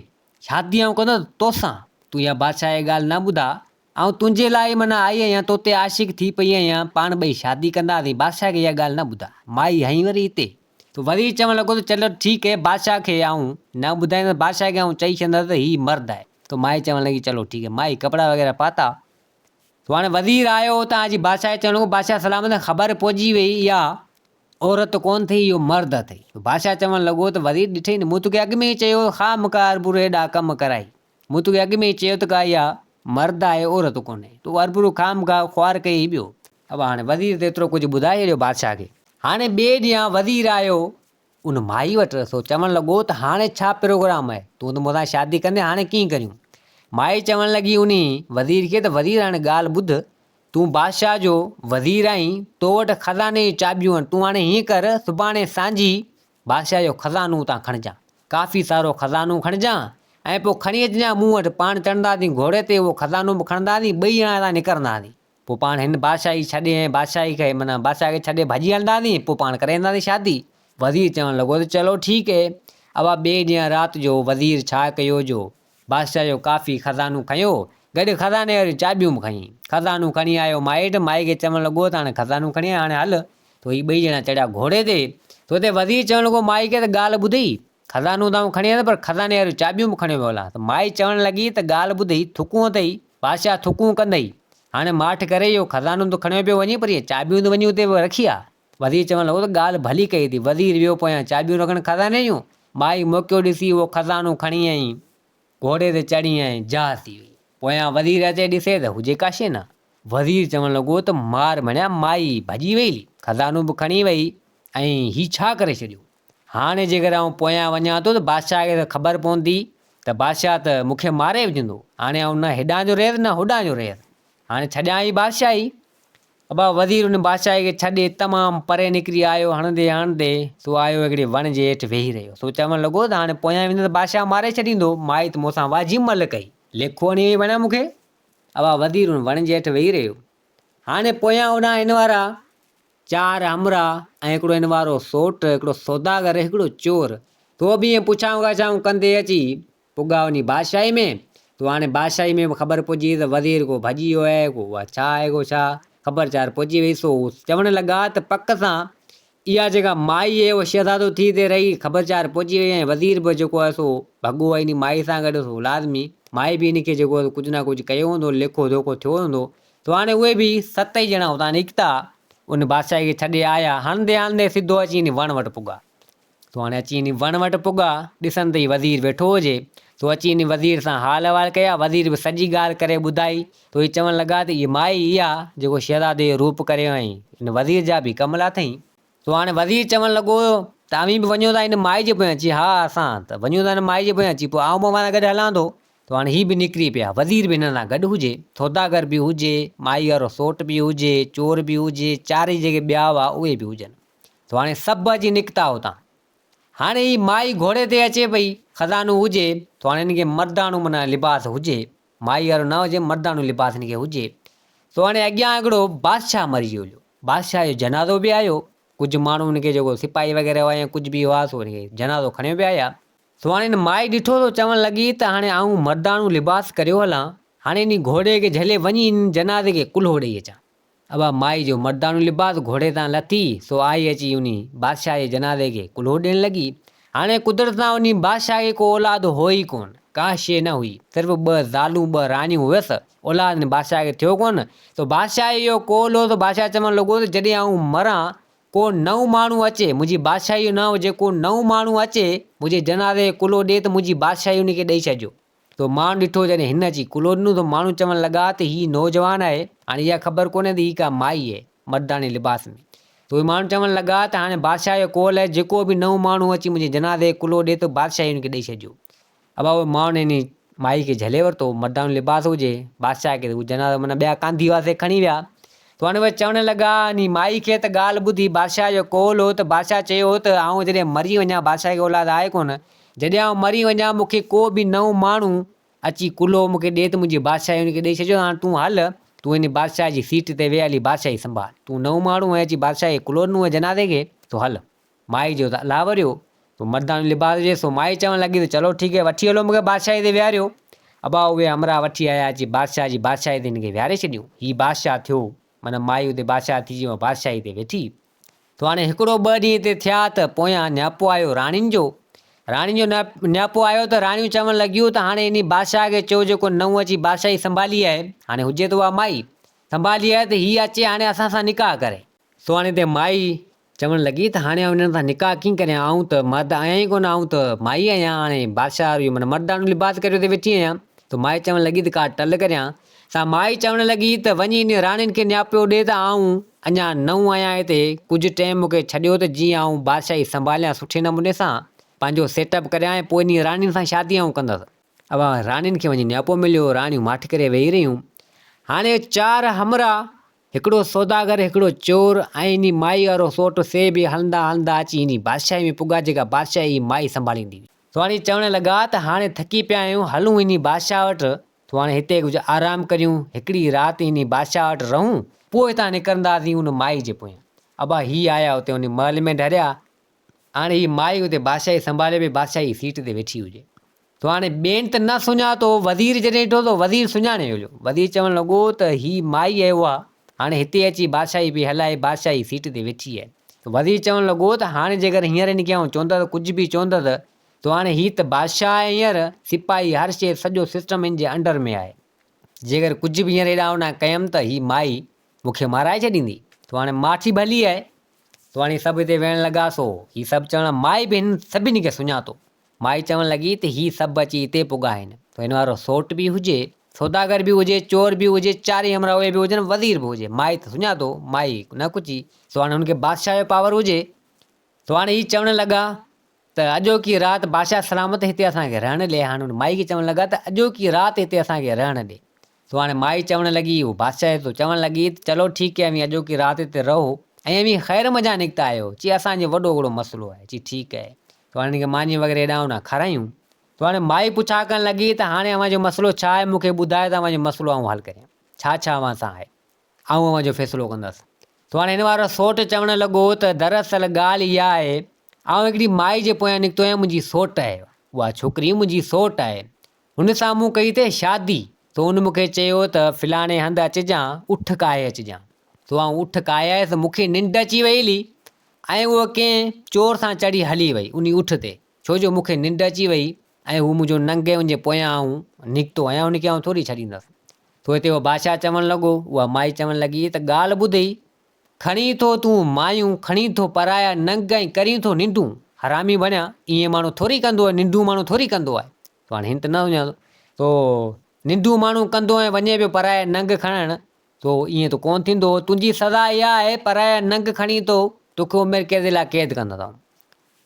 शादी आउं कंदो तोसां, तूं इहा बादशाह जी ॻाल्हि न ॿुधा। आउं तुंहिंजे लाइ माना आई आहियां, तोते आशिक़ थी पई आहियां, पाण ॿई शादी कंदासीं, बादशाह खे इहा ॻाल्हि न ॿुधा। माई हई वरी हिते। तो वज़ीर चवणु लॻो त चलो ठीकु आहे, बादशाह खे आउं न ॿुधाईंदुसि, बादशाह खे आउं चई छॾंदुसि त हीउ मर्द आहे। तो माई चवणु लॻी चलो ठीकु आहे। माई कपिड़ा वग़ैरह पाता। तो हाणे वज़ीर आयो हुतां अची बादशाह चवणु लॻो बादशाह सलामत, ख़बर पइजी वई, इहा औरत कोन थी, इहो मर्द अथई। बादशाह चवणु लॻो त वज़ीर ॾिठई न, मूं तोखे अॻु में ई चयो, ख़ामख़ा अरबुर हेॾा कमु कराई, मूं तोखे अॻु में ई चयो त का इहा मर्द आहे, औरत कोन्हे, तूं अरबुर ख़ामख़ा ख्वार कई ॿियो। अब हाणे वज़ीर त एतिरो कुझु ॿुधाए छॾियो बादशाह खे। हाणे ॿिए ॾींहुं वज़ीर आयो उन माई वटि, सो चवणु लॻो त हाणे छा प्रोग्राम आहे, तूं त मूंसां शादी कंदे, हाणे कीअं करियूं। माई चवण लॻी उन वज़ीर खे त वज़ीर हाणे ॻाल्हि ॿुध, तूं बादशाह जो वज़ीर आहीं, तो वटि खज़ाने जी चाबियूं आहिनि। तूं हाणे हीअं कर, सुभाणे सांझी बादशाह जो खज़ानो उतां खणिजांइ, काफ़ी सारो खज़ानो खणिजांइ ऐं पोइ खणी अचिजांइ मूं वटि। पाण चढ़ंदासीं घोड़े ते, उहो खज़ानो बि खणंदासीं, ॿई ॼणा हितां निकिरंदासीं। पोइ पाण हिन बादशाही छॾे ऐं बादशाही खे माना बादशाह खे छॾे भॼी हलंदासीं, पोइ पाण करे ईंदासीं शादी। वज़ीर चवणु लॻो त चलो ठीकु है। अब ॿिए ॾींहुं राति जो वज़ीर छा कयो जो बादशाह जो काफ़ी खज़ानो खयो, गॾु खज़ाने वारियूं चाबियूं बि खईं। खज़ानो खणी आयो माई वटि, माई खे चवणु लॻो त हाणे खज़ानो खणी आया, हाणे हल। तो हीअ ॿई ॼणा चढ़िया घोड़े ते। तो हिते वज़ीर चवणु लॻो माई खे त ॻाल्हि ॿुधई, खज़ानो त आऊं खणी आयुमि पर खज़ाने वारियूं चाबियूं बि खणी वियो हलां। त माई चवणु लॻी त ॻाल्हि ॿुधई, थुकूं अथई, बादशाह थुकूं कंदई, हाणे माठि करे इहो खज़ानो त खणियो पियो वञे, पर इहे चाबियूं त वञी उते रखी आहे। वज़ीर चवणु लॻो त ॻाल्हि भली कई थी। वज़ीर वियो पोयां चाबियूं रखणु खज़ाने जूं। माई मौक़ो ॾिसी उहो खज़ानो खणी आई, घोड़े ते चढ़ी ऐं जहाज़ थी वई। पोयां वज़ीर अचे ॾिसे त हुजे काशे न। वज़ीर चवणु लॻो त मार मणिया, माई भॼी वई, खज़ानो बि खणी वई ऐं हीउ छा करे छॾियो। हाणे जेकर आउं पोयां वञा थो त बादशाह खे त ख़बर पवंदी त बादशाह त मूंखे मारे विझंदो। हाणे आउं न हेॾां जो रहियसि न होॾां जो रहियसि, हाणे छॾियां ई बादशाही। अब वज़ीर उन बादशाह खे छॾे तमामु परे निकिरी आयो, हणंदे हणंदे सो आयो हिकिड़े वण जे हेठि वेही रहियो। सो चवणु लॻो त हाणे पोयां वेंदो त बादशाह मारे छॾींदो। माई त मूंसां वाजिमल कई, लेखो हणी वञा मूंखे। अब वज़ीर उन वण जे हेठि वेही रहियो। हाणे पोयां होॾां हिन वारा 4 हमरा ऐं हिकिड़ो हिन वारो सोट, हिकिड़ो सौदागर, हिकिड़ो चोर, तो बि ईअं पुछाऊं ॻाछाऊं कंदे अची पुॻा उन बादशाही में। तो हाणे बादशाही में बि ख़बर पइजी त वज़ीर को भॼी वियो आहे, को छा आहे, को छा ख़बरचार पहुची वई। सो चवणु लॻा त पक सां इहा जेका माई आहे उहा शहज़ादो थी ते रही, ख़बरचार पहुची वई ऐं वज़ीर बि जेको आहे सो भॻो आहे इन माई सां गॾु। सो लाज़मी माई बि इन खे जेको कुझु न कुझु कयो हूंदो, लेखो धोखो थियो हूंदो। तो हाणे उहे बि 7 ई ॼणा हुतां निकिता, उन बादशाह खे छॾे आया, हणंदे हणंदे सिधो अची इन वण वटि पुॻा। तो हाणे अची इन वण वटि पुॻा, ॾिसनि त वज़ीर वेठो हुजे। तो अची इन वज़ीर सां हाल अहिवाल कया, वज़ीर बि सॼी ॻाल्हि करे ॿुधाई। तो हीअ चवणु लॻा त इहा माई इहा जेको शहज़ादे जो रूप करे आई, इन वज़ीर जा बि कम लाथईं। तो हाणे वज़ीर चवणु लॻो तव्हीं बि वञो था इन माई जे पोयां। अची हा असां त वञूं था इन माई जे पोयां। अची पोइ आउं बि मां गॾु हलां थो। तो हाणे हीअ बि निकिरी पिया, वज़ीर बि हिन सां गॾु हुजे, सौदागर बि हुजे, माई वारो सोट बि हुजे, चोर बि हुजे, 4 जेके ॿिया हुआ उहे बि हुजनि। तो हाणे सभु अची निकिता हुतां। हाणे ही माई घोड़े ते अचे पई, खज़ानो हुजे, तो हाणे हिनखे मर्दाणो माना लिबास हुजे, माई वारो न हुजे, मर्दाणो लिबास हिनखे हुजे। तो हाणे अॻियां हिकिड़ो बादशाह मरी वियो हुयो, बादशाह जो जनाज़ो बि आयो। कुझु माण्हू हुनखे जेको सिपाही वग़ैरह हुआ या कुझु बि हुआ, सो हुनखे जनाज़ो खणी पिया आया। सो हाणे हिन माई ॾिठो तो चवणु लॻी त हाणे आऊं मर्दाणो लिबास करियो हलां, हाणे इन घोड़े खे झले वञी इन जनाज़े खे कुल्हो ॾेई अचां। अब माई जो मर्दाणो लिबास घोड़े तां लथी, सो आई अची उन बादशाह जे जनाज़े खे कुल्हो ॾियणु लॻी। हाणे कुदरत सां उन बादशाह खे को औलाद हो ई कोन, का शइ न हुई, सिर्फ़ु 2 ज़ालूं 2 रानियूं हुयसि, औलाद हिन बादशाह खे थियो कोन। तो बादशाह इहो कोल हो। तो बादशाह चवणु लॻो त जॾहिं आऊं मरां, को नओं माण्हू अचे, मुंहिंजी बादशाही जो न हुजे, को नओं माण्हू अचे मुंहिंजे जनाज़े खे कुल्हो ॾिए त मुंहिंजी बादशाही हुनखे ॾेई छॾिजो। तो माण्हू ॾिठो जॾहिं हिन अची कुल्हो ॾिनो, तो माण्हू चवणु लॻा त हीउ नौजवान आहे, हाणे इहा ख़बर कोन्हे त हीअ का माई आहे मर्दाणे लिबास में। तो उहे माण्हू चवणु लॻा त हाणे बादशाह जो कोल आहे, जेको बि नओं माण्हू अची मुंहिंजे जनाज़े खे कुल्हो ॾिए त बादशाही हुनखे ॾेई छॾिजो। अब उहे माण्हू इन माई खे झले वरितो, मर्दाणो लिबास हुजे, बादशाह खे उहो जनाज़ो माना ॿिया कांधी वासे खणी विया। तो हाणे उहे चवणु लॻा नी माई खे त ॻाल्हि ॿुधी, बादशाह जो कोल हो, त बादशाह चयो त आऊं जॾहिं मरी वञा, बादशाह खे औलाद आहे कोन, जॾहिं आऊं मरी वञा मूंखे को बि नओं माण्हू अची कुल्हो मूंखे ॾिए त मुंहिंजी बादशाही हुनखे ॾेई छॾिजो। हाणे तूं हल, तूं इन बादशाह जी सीट ते वेह, हली बादशाही संभाल, तूं नओं माण्हू आहे, अची बादशाह खे कुल्हो ॾिनो आहे जनाज़े खे, तो हल। माई जो त अलाह वरियो, तो मर्दाणो लिबास हुजे। सो माई चवणु लॻी त चलो ठीकु है, वठी हलो मूंखे बादशाही ते विहारियो। अब उहे हमरा वठी आया, अची बादशाह जी बादशाही ते हिनखे विहारे छॾियूं। हीउ बादशाह थियो, माना माई हुते बादशाह थी वियो, बादशाही ते वेठी। तो हाणे हिकिड़ो 2 ॾींहं हिते थिया त पोयां न्यापो आयो राणियुनि जो। राणियुनि जो न्यापो आयो त राणियूं चवणु लॻियूं त हाणे इन बादशाह खे चयो जेको नओं अची बादशाही संभाली आहे, हाणे हुजे त उहा माई संभाली आहे, त हीअ अचे हाणे असां सां निकाह करे। सो हाणे हिते माई चवणु लॻी त हाणे आउं हिननि सां निकाह कीअं करियां, आऊं त मर्द आहियां ई कोन, आऊं त माई आहियां, हाणे बादशाह इहो माना मर्दाणो लिबास करे हुते वेठी आहियां। तो माई चवणु लॻी त का टल करियां। सा माई चवणु लॻी त वञी इन राणियुनि खे न्यापो ॾिए त आऊं अञा नओं आहियां हिते, कुझु टाइम मूंखे छॾियो त जीअं आऊं बादशाही संभालियां सुठे नमूने सां, पंहिंजो सेटअप करियां ऐं पोइ इन राणियुनि सां शादी आऊं कंदसि। अब रानियुनि खे वञी न्यापो मिलियो, राणियूं माठ करे वेही रहियूं। हाणे 4 हमरा, हिकिड़ो सौदागर, हिकिड़ो चोर ऐं इन माई वारो सोट से बि हलंदा हलंदा अची इन बादशाही में पुॻा जेका बादशाही माई संभालींदी हुई। तो हाणे चवणु लॻा त हाणे थकी पिया आहियूं, हलूं इन बादशाह वटि, तो हाणे हिते कुझु आराम करियूं, हिकिड़ी राति इन बादशाह वटि रहूं, पोइ हितां निकिरंदासीं उन माई जे पोयां। अबा ही आया हुते उन महल में ढरिया। हाणे ही माई हुते बादशाही संभाले पई, बादशाही सीट ते वेठी हुजे। तो हाणे ॿियनि त न सुञातो, वज़ीर जॾहिं ॾिठो त वज़ीर सुञाणे वियो। वज़ीर चवणु लॻो त ही माई आहे उहा, हाणे हिते अची बादशाही पई हलाए, बादशाही सीट ते वेठी आहे। त वज़ीर चवणु लॻो त हाणे जेकर हींअर हिनखे आउं चवंदसि, कुझु बि चवंदसि, तो हाणे ही त बादशाह आहे, हींअर सिपाही हर शइ सॼो सिस्टम हिन जे अंडर में आहे। जेकर कुझु बि हींअर हेॾा होॾा कयमि त ही माई मूंखे माराए छॾींदी। तो हाणे माठी भली आहे। तो हाणे सभु हिते वेहण लॻा। सो ही सभु चवणु, माई बि हिन सभिनी खे सुञातो। माई चवणु लॻी त ही सभु अची हिते पुॻा आहिनि, तो हिन वारो सोट बि हुजे, सौदागर बि हुजे, चोर बि हुजे, 4 हमरा उहे बि हुजनि, वज़ीर बि हुजे। माई त सुञातो, माई न कुझी। तो हाणे हुनखे बादशाह जो पावर हुजे। तो हाणे ही चवणु लॻा त अॼोकी राति बादशाह सलामत हिते असांखे रहण ॾे। हाणे हुन माई खे चवणु लॻा त अॼोकी राति हिते असांखे रहण ॾे। तो हाणे माई चवणु लॻी, उहो बादशाह तो चवणु लॻी त चलो ठीकु आहे, अॼोकी राति हिते रहो, ऐं ख़ैर मज़ा निकिता आहियो। चई असांजो वॾो हिकिड़ो मसइलो आहे। चई ठीकु आहे। तो हाणे हिनखे मानियूं वग़ैरह हेॾा होॾा खारायूं। तो हाणे माई पुछा करणु लॻी त हाणे अव्हांजो मसइलो छा आहे, मूंखे ॿुधाए त अव्हांजो मसइलो आउं हल करियां, छा अव्हां सां आहे, आउं अव्हांजो फ़ैसिलो कंदुसि। तो हाणे हिन वारो सोट चवणु लॻो त दरअसल ॻाल्हि इहा आहे, आउं हिकिड़ी माई जे पोयां निकितो आहियां, मुंहिंजी सोट आहे, उहा छोकिरी मुंहिंजी सोट आहे, हुन सां मूं कई अथई शादी। तो हुन मूंखे चयो त फलाणे हंधि अचिजांइ, उठ काए अचिजांइ। तो आउं उठ काए आयुसि, मूंखे निंड अची वई हली, ऐं उहो कंहिं चोर सां चढ़ी हली वई उन उठ ते, छो जो मूंखे निंड अची वई ऐं हू मुंहिंजो नंगे हुनजे पोयां आउं निकितो आहियां, हुनखे आउं थोरी छॾींदुसि। तो हिते उहो बादशाह चवणु लॻो, उहा माई चवणु लॻी त ॻाल्हि ॿुधई, खणी थो तूं मायूं, खणी थो पराया नंग ऐं करी थो निंडूं, हरामी बणिया, ईअं माण्हू थोरी कंदो आहे, निंडूं माण्हू थोरी कंदो आहे। तो हाणे हिन त न सुञातो, तो निंडूं माण्हू कंदो ऐं वञे पियो पराया नंग खणणु, तो ईअं त कोन्ह थींदो, तुंहिंजी सज़ा इहा आहे, पराया नंग खणी थो, तोखे उमिरि क़ैद लाइ क़ैद कंदो।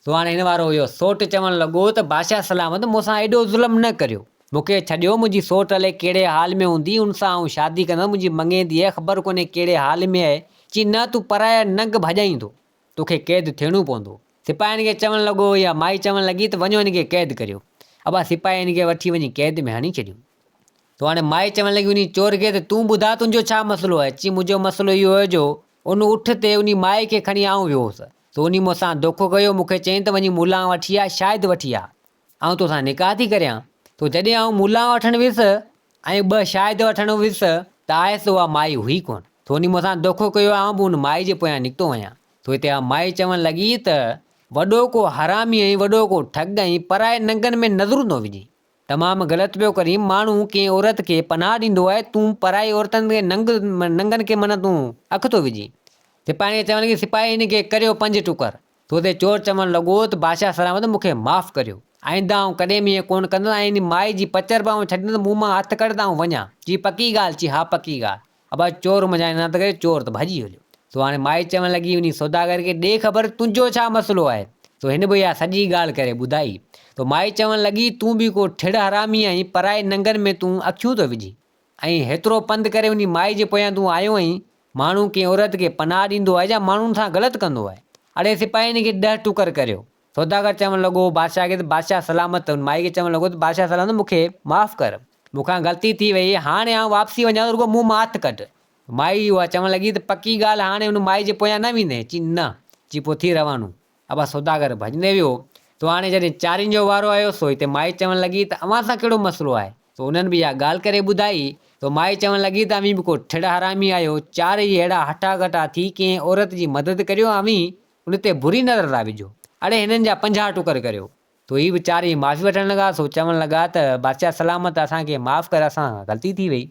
तो हाणे हिन वारो इहो सोट चवणु लॻो त बादशाह सलामत, मूंसां एॾो ज़ुल्म न करियो, मूंखे छॾियो, मुंहिंजी सोट अलाए कहिड़े हाल में हूंदी, हुन सां आउं शादी कंदुमि, मुंहिंजी मंगेंदी आहे, ख़बर कोन्हे कहिड़े हाल में आहे। चई न, तूं पराया नंग भॼाईंदो, तोखे क़ैद थियणो पवंदो। सिपाहियुनि खे चवणु लॻो, या माई चवणु लॻी त वञो हिनखे क़ैद करियो। अबा सिपाही हिनखे वठी वञी क़ैद में हणी छॾियूं। तो हाणे माई चवणु लॻी उन चोर खे त तूं ॿुधा तुंहिंजो छा मसइलो आहे। चई मुंहिंजो मसइलो इहो आहे जो उन उठ ते उन माई खे खणी आउं वियो हुउसि, तो उन मूंसां धोखो कयो, मूंखे चई त वञी मुला वठी आ, शायदि वठी आ, आउं तोसां निकाह थी करियां। तो जॾहिं आउं मुला वठणु वियुसि ऐं 2 शायदि वठणु वियुसि त आयसि उहा माई हुई कोन। तो उन मूंसां धोखो कयो, आउं बि उन माई जे पोयां निकितो आहियां। तो हिते माई चवणु लॻी त वॾो को हरामी ऐं वॾो को ठग ऐं पराए नंगनि में नज़रूं न विझी, तमामु ग़लति पियो करीं। माण्हू कंहिं औरत खे पनाह ॾींदो आहे, तूं पराई औरतुनि खे नंगनि खे माना तूं अखि थो विझी। सिपाही चवणु लॻी, सिपाही हिनखे करियो 5 टुकर। तो हुते चोर चवणु लॻो त बादशाह सलामत, मूंखे माफ़ु करियो, आईंदा आउं कॾहिं बि ईअं कोन्ह कंदुसि, ऐं इन माई जी पचर आउं छॾींदुसि, मुंहुं मां हथु कढ त आउं वञा। चई पकी ॻाल्हि? चई हा पकी ॻाल्हि। अबा चोर मज़ा न त करे, चोर त भॼी हलियो। तो हाणे माई चवणु लॻी उन सौदागर खे, ॾे ख़बर तुंहिंजो छा मसइलो आहे। तो हिन बि इहा सॼी ॻाल्हि करे ॿुधाई। तो माई चवणु लॻी, तूं बि को ठिड़ हरामी आहीं, पराए नंगनि में तूं अखियूं थो विझी, ऐं हेतिरो पंधु करे उन माई जे पोयां तूं आयो आहीं। माण्हू कंहिं औरत खे पनाह ॾींदो आहे या माण्हुनि सां ग़लति कंदो आहे। अड़े सिपाही हिनखे 10 टुकर करियो। सौदागर चवणु लॻो बादशाह खे, त बादशाह सलामत। माई खे चवणु लॻो त बादशाह सलामत, मूंखे माफ़ु कर, मूंखां ग़लती थी वई, हाणे आउं वापसी वञा, रुॻो मुंहुं मां हथु कढ। माई उहा चवणु लॻी त पकी ॻाल्हि, हाणे हुन माई जे पोयां न वेंदे। चई न। चई पोइ थी रवानो। अबा सौदागर भॼंदे वियो। तो हाणे जॾहिं 4 जो वारो आयो, सो हिते माई चवणु लॻी त अव्हां सां कहिड़ो मसइलो आहे। तो उन्हनि बि इहा ॻाल्हि करे ॿुधाई। तो माई चवणु लॻी त अव्हीं बि को ठिड़ हरामी आहियो, 4 अहिड़ा हटा कटा थी कंहिं औरत जी मदद करियो, अव्हीं उन ते बुरी नज़र था विझो। अड़े हिननि जा 50 टुकर करियो। तो ही बि 4 माफ़ी वठणु लॻा। सो चवणु लॻा त बादशाह सलामत, असांखे माफ़ु कर, असां ग़लती थी वई,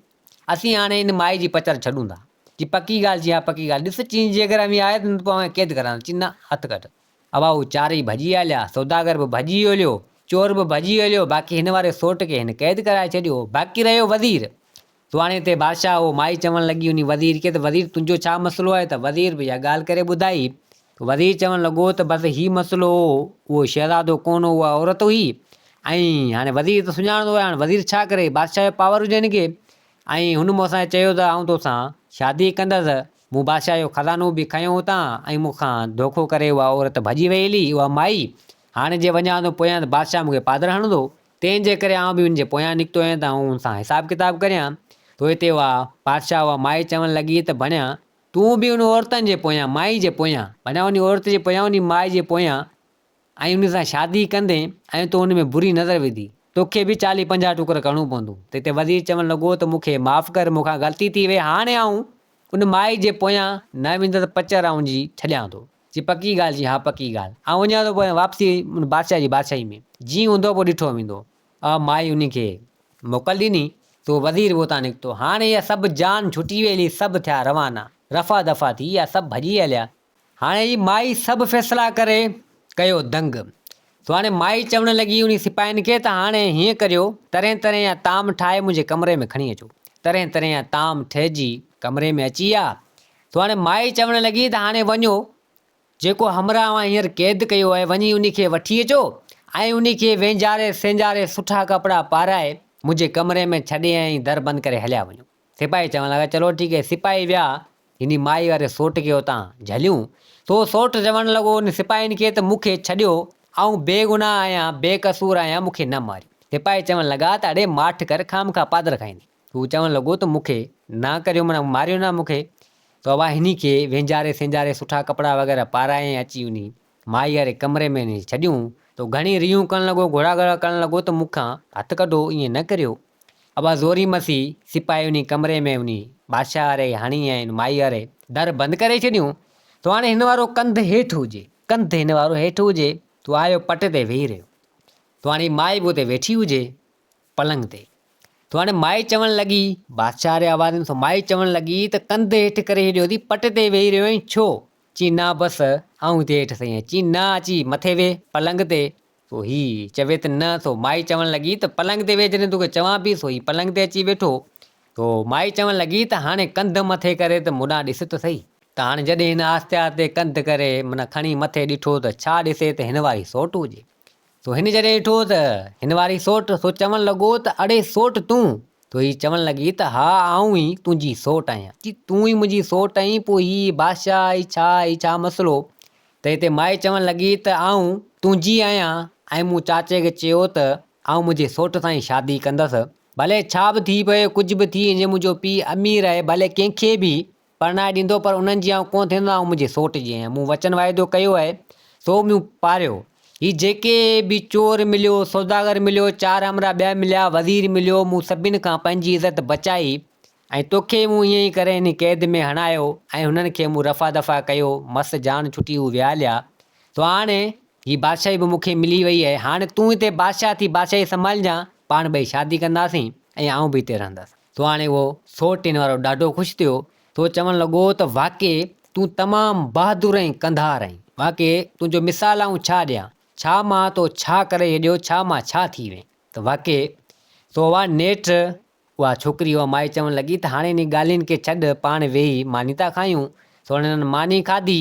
असीं हाणे हिन माई जी पचर छॾूं था। चई पकी ॻाल्हि? जी हा पकी ॻाल्हि। ॾिस चई जेकर अव्हीं आहे त पोइ क़ैद करां। चई न, हथु कढ। अबा हू 4 भॼी हलिया, सौदागर बि भॼी हलियो, चोर बि भॼी हलियो, बाक़ी हिन वारे सोट खे हिन क़ैद कराए छॾियो, बाक़ी रहियो वज़ीर। तो हाणे हिते बादशाह उहो माई चवणु लॻी उन वज़ीर खे, त वज़ीर तुंहिंजो छा मसइलो आहे। त वज़ीर बि इहा ॻाल्हि करे ॿुधाई। वज़ीर चवणु लॻो त बसि ही मसइलो हो, उहो शहज़ादो कोन, उहा औरत हुई, ऐं हाणे वज़ीर त सुञाणंदो आहे, हाणे वज़ीर छा करे, बादशाह जो पावर हुजे हिनखे। ऐं हुन मूंसां चयो त आउं तोसां शादी कंदसि। मूं बादशाह जो खज़ानो बि खयों हुतां ऐं मूंखां धोखो करे उहा औरत भॼी वई हली, उहा माई। हाणे जे वञा थो पोयां त बादशाह मूंखे पादर हणंदो, तंहिंजे करे आउं बि हुनजे पोयां निकितो आहियां त आउं हुन सां हिसाबु किताबु करियां। तो हिते उहा बादशाह उहा माई चवणु लॻी त भणिया तूं बि उन औरतनि जे पोयां, माई जे पोयां, भणिया उन औरत जे पोयां, उन माई जे पोयां ऐं उन सां शादी कंदे ऐं तूं हुन में बुरी नज़र विधी, तोखे बि 40-50 टुकर करिणो पवंदो। त हिते वज़ीर चवणु लॻो त मूंखे माफ़ु कर, मूंखां ग़लती थी वई, हाणे आउं उन माई जे पोयां न वेंदुसि, पचर आउं जी छॾियां थो। जी पकी ॻाल्हि, जी हा पकी ॻाल्हि, ऐं वञा थो पोइ वापसी बादशाह जी बादशाही में। जीअं हूंदो पोइ ॾिठो वेंदो। माई उन खे मोकल ॾिनी, तो वज़ीर बि उतां निकितो। हाणे इहा सभु जान छुटी वेली, सभु थिया रवाना, रफ़ा दफ़ा थी, इहा सभु भॼी हलिया। हाणे ही माई सभु फ़ैसिला करे कयो दंग। तो हाणे माई चवणु लॻी उन सिपाहियुनि खे त हाणे हीअं करियो, तरह तरह जा ताम ठाहे मुंहिंजे कमरे में खणी अचो। तरह तरह जा ताम ठहिजी कमरे में अची विया। तो हाणे माई चवणु लॻी त हाणे वञो, जेको हमरा मां हींअर क़ैद कयो आहे, वञी उन खे वठी अचो ऐं उन खे वेंजारे सेंजारे सुठा कपिड़ा पाराए मुंहिंजे कमरे में छॾे ऐं दर बंदि करे हलिया वञो। सिपाही चवणु लॻा चलो ठीकु आहे। सिपाही विया हिन माई वारे सोट खे उतां झलियूं। तो सोट चवणु लॻो उन सिपाहियुनि खे त मूंखे छॾियो, ऐं बेगुनाह आहियां, बेकसूर आहियां, मूंखे न मारियो। सिपाही चवणु लॻा त अड़े माठ कर, खामखा पादर खाईंदी। हू चवणु लॻो त मूंखे न करियो, माना मारियो न मूंखे। तो अवा हिन खे वेंजारे सेंजारे सुठा कपिड़ा वग़ैरह पाराए अची उन माई वारे कमरे में छॾियूं। तो घणी रियूं करणु लॻो, घोड़ा घोड़ा करणु लॻो त मूंखां हथु कढो, ईअं न करियो। अबा ज़ोरी मसी सिपाही उन कमरे में उन बादशाह वारे हणी ऐं माई वारे दर बंदि करे छॾियूं। तो हाणे हिन वारो कंधु हेठि हुजे, कंधु हिन वारो हेठि हुजे, तो आयो पट ते वेही रहियो। तो हाणे माई बि उते वेठी हुजे पलंग ते। तो हाणे माई चवणु लॻी, बादशाह वारे आवाज़ में माई चवणु लॻी त कंधु हेठि करे हेॾियो थी, पट ते वेही रहियो आहीं छो? चई न बसि आउं हिते हेठि सही आहियां। चई न अची मथे वेह पलंग ते। तो ही चवे त न। तो माई चवणु लॻी त पलंग ते वेह, जॾहिं तोखे चवां पई सो ही पलंग ते अची वेठो। तो माई चवणु लॻी त हाणे कंधु मथे करे त मुॾां ॾिस त सही। त हाणे जॾहिं हिन आस्ते आस्ते कंधु करे माना खणी मथे ॾिठो त छा ॾिसे त हिन वारी सोट हुजे। तो हिन जॾहिं ॾिठो त हिन वारी सोट, सो चवणु लॻो त अड़े सोट तूं? तो ही चवणु लॻी त हा आऊं ई तुंहिंजी सोट आहियां। जी तूं ई मुंहिंजी सोट आहीं? पोइ ही बादशाह ही छा मसलो? त हिते माई चवणु लॻी त आऊं तुंहिंजी आहियां ऐं मूं चाचे खे चयो त आऊं मुंहिंजे सोट सां ई शादी कंदसि, भले छा बि थी पए, कुझु बि थी वञे, मुंहिंजो पीउ अमीर आहे, भले कंहिंखे बि परणाए ॾींदो, पर उन्हनि जी आऊं कोन थींदो, आऊं मुंहिंजे सोट जी आहियां। मूं वचन वाइदो कयो आहे, सो मूं पारियो। ही जेके बि चोर मिलियो, सौदागर मिलियो, 4 हमरा ॿिया मिलिया, वज़ीर मिलियो, मूं सभिनि खां पंहिंजी इज़त बचाई ऐं तोखे मूं ईअं ई करे हिन क़ैद में हणायो ऐं हुननि खे मूं रफ़ा दफ़ा कयो, मस्तु जान छुटी हू विया हलिया। तो हाणे ही बादशाही बि मूंखे मिली वई आहे, हाणे तूं हिते बादशाह थी, बादशाही संभालजां, पाण ॿई शादी कंदासीं ऐं आऊं बि हिते रहंदसि। तो हाणे उहो सोट हिन वारो ॾाढो ख़ुशि थियो। तो चवणु लॻो त वाक़ई तूं तमामु बहादुर ऐं कंधार आहीं, वाक़ई तुंहिंजो मिसाल आऊं छा ॾियां, छा मां तो छा करे हेॾियो, छा मां छा थी वएं। त वाक़ई तो उहा नेठि उहा छोकिरी, उहा माई चवणु लॻी त हाणे इन ॻाल्हियुनि खे छॾ, पाण वेही मानी था खायूं। तो हुननि मानी खाधी।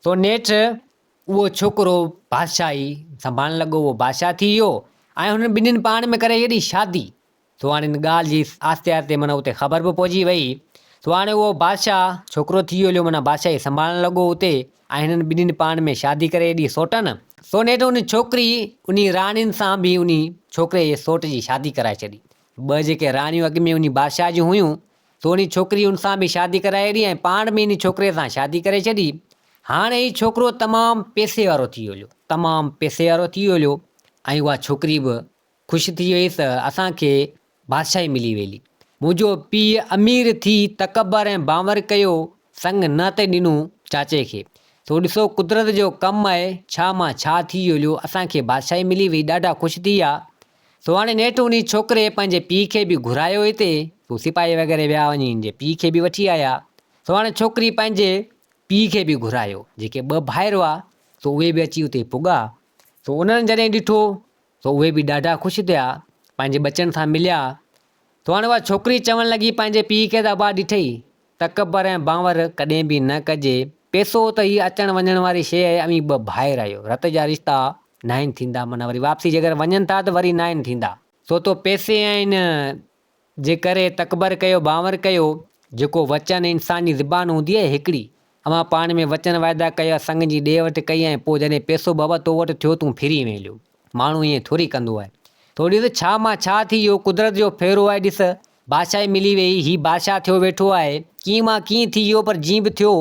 तो नेठि उहो छोकिरो बादशाही संभालणु लॻो, उहो बादशाह थी वियो ऐं हुननि ॿिन्हिनि पाण में करे हेॾी शादी। तो हाणे हिन ॻाल्हि जी आस्ते आस्ते माना उते ख़बर बि पहुची वई। तो हाणे उहो बादशाह छोकिरो थी वियो, माना बादशाही संभालणु लॻो हुते ऐं हिननि ॿिन्हिनि पाण में शादी करे हेॾी सोटनि। सो नेठि उन छोकिरी उन राणियुनि सां बि उन छोकिरे जे सोट जी शादी कराए छॾी। ॿ जेके राणियूं अॻु में उन बादशाह जूं हुयूं, तो उन छोकिरी उन सां बि शादी कराए छॾी ऐं पाण में इन छोकिरे सां शादी करे छॾी। हाणे ही छोकिरो तमामु पैसे वारो थी वियो, तमामु पैसे वारो थी वियो ऐं उहा छोकिरी बि ख़ुशि थी वई त असांखे बादशाही मिली वेली। मुंहिंजो पीउ अमीर थी तकबर ऐं बांवर कयो, संग न त ॾिनूं चाचे खे। तो ॾिसो कुदरत जो कमु आहे, छा मां छा थी वियो, असांखे बादशाही मिली वई, ॾाढा ख़ुशि थी विया। सो हाणे नेठि उन छोकिरे पंहिंजे पीउ खे बि घुरायो हिते। तो सिपाही वग़ैरह विया वञी हिन जे पीउ खे बि वठी आया। सो हाणे छोकिरी पंहिंजे पीउ खे बि घुरायो, जेके 2 भाइर हुआ, तो उहे बि अची उते पुॻा। तो उन्हनि जॾहिं ॾिठो तो उहे बि ॾाढा ख़ुशि थिया, पंहिंजे बचनि सां मिलिया। तो हाणे उहा छोकिरी चवणु लॻी पंहिंजे पीउ खे त अबा ॾिठई, तकबर ऐं बांवर कॾहिं बि न कजे, पैसो त ही अचण वञण वारी शइ आहे, अमी 2 भाइर आहियो, रत जा रिश्ता 9 थींदा, माना वरी वापसी जे अगरि वञनि था त वरी 9 थींदा। सो तो पैसे आहिनि जे करे तकबर कयो बांवर कयो, जेको वचन इंसान जी ज़ुबान हूंदी आहे हिकिड़ी, अमां पाण में वचन वाइदा कया, संग जी ॾे वठि कई, ऐं पोइ जॾहिं पैसो बाबा तो वटि थियो तूं फिरी वेलियो। माण्हू ईअं थोरी कंदो आहे। थोरी ॾिस छा मां छा थी वियो, कुदरत जो फेरो आहे। ॾिस बादशाही मिली वई, ही बादशाह थियो वेठो आहे, कीअं मां कीअं थी वियो, पर जीअं बि थियो,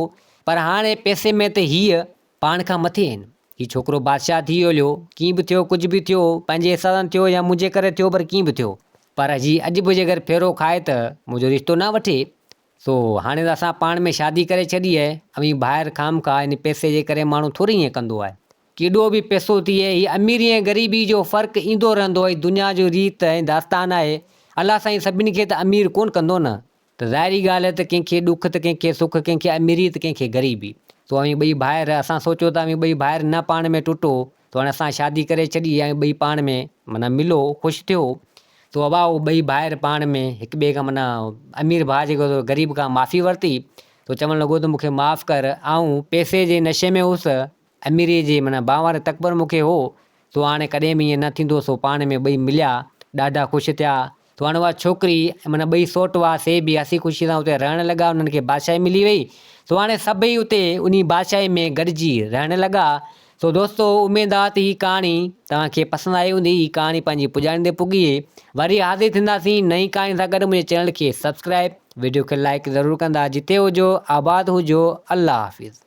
पर हाणे पैसे में त हीअ पाण खां मथे आहिनि। ही छोकिरो बादशाह थी वियो, कीअं बि थियो, कुझु बि थियो, पंहिंजे हिसाब सां थियो या मुंहिंजे करे थियो, पर कीअं बि थियो, पर ही अॼु बि जे अगरि फेरो खाए त मुंहिंजो रिश्तो न वठे। सो हाणे त असां पाण में शादी करे छॾी आहे, अवी ॿाहिरि खाम खा इन पैसे जे करे माण्हू थोरी ईअं कंदो आहे। केॾो बि पैसो थिए, ही अमीरी ऐं ग़रीबी जो फ़र्क़ु ईंदो रहंदो आहे। दुनिया जो रीत ऐं दास्तान आहे। अलाह साईं सभिनी खे त अमीर कोन कंदो न, त ज़ाहिरी ॻाल्हि आहे त कंहिंखे ॾुख त कंहिंखे सुख, कंहिंखे अमीरी त कंहिंखे ग़रीबी। सो अवी ॿई भाइर असां सोचियो त अवी ॿई भाइर न पाण में टुटो, तो हाणे असां शादी करे छॾी ऐं ॿई पाण में माना मिलो, ख़ुशि थियो। तो अवाओ ॿई भाइर पाण में हिक ॿिए खां माना अमीर भाउ जेको ग़रीब खां माफ़ी वरिती, तो चवणु लॻो त मूंखे माफ़ु कर, आऊं पैसे जे नशे में हुउसि, अमीरी जे माना बांवर तकबर मूंखे हो। सो हाणे कॾहिं बि ईअं न थींदो। सो पाण में ॿई मिलिया, ॾाढा ख़ुशि थिया। तो हाणे उहा छोकिरी माना ॿई सौट हुआ, से बि हसी ख़ुशी सां उते रहणु लॻा, उन्हनि खे बादशाही मिली वई। सो हाणे सभई उते उन बादशाही में गॾिजी रहणु लॻा। सो दोस्तो, उमेद आहे त ही कहाणी तव्हांखे पसंदि आई हूंदी। ही कहाणी पंहिंजी पुॼाणी ते पुॻी। वरी हाज़िर थींदासीं नई कहाणी सां गॾु। मुंहिंजे चैनल खे सब्सक्राइब, वीडियो खे लाइक ज़रूरु कंदा। जिते हुजो, आबाद हुजो, अल्लाह हाफ़िज़।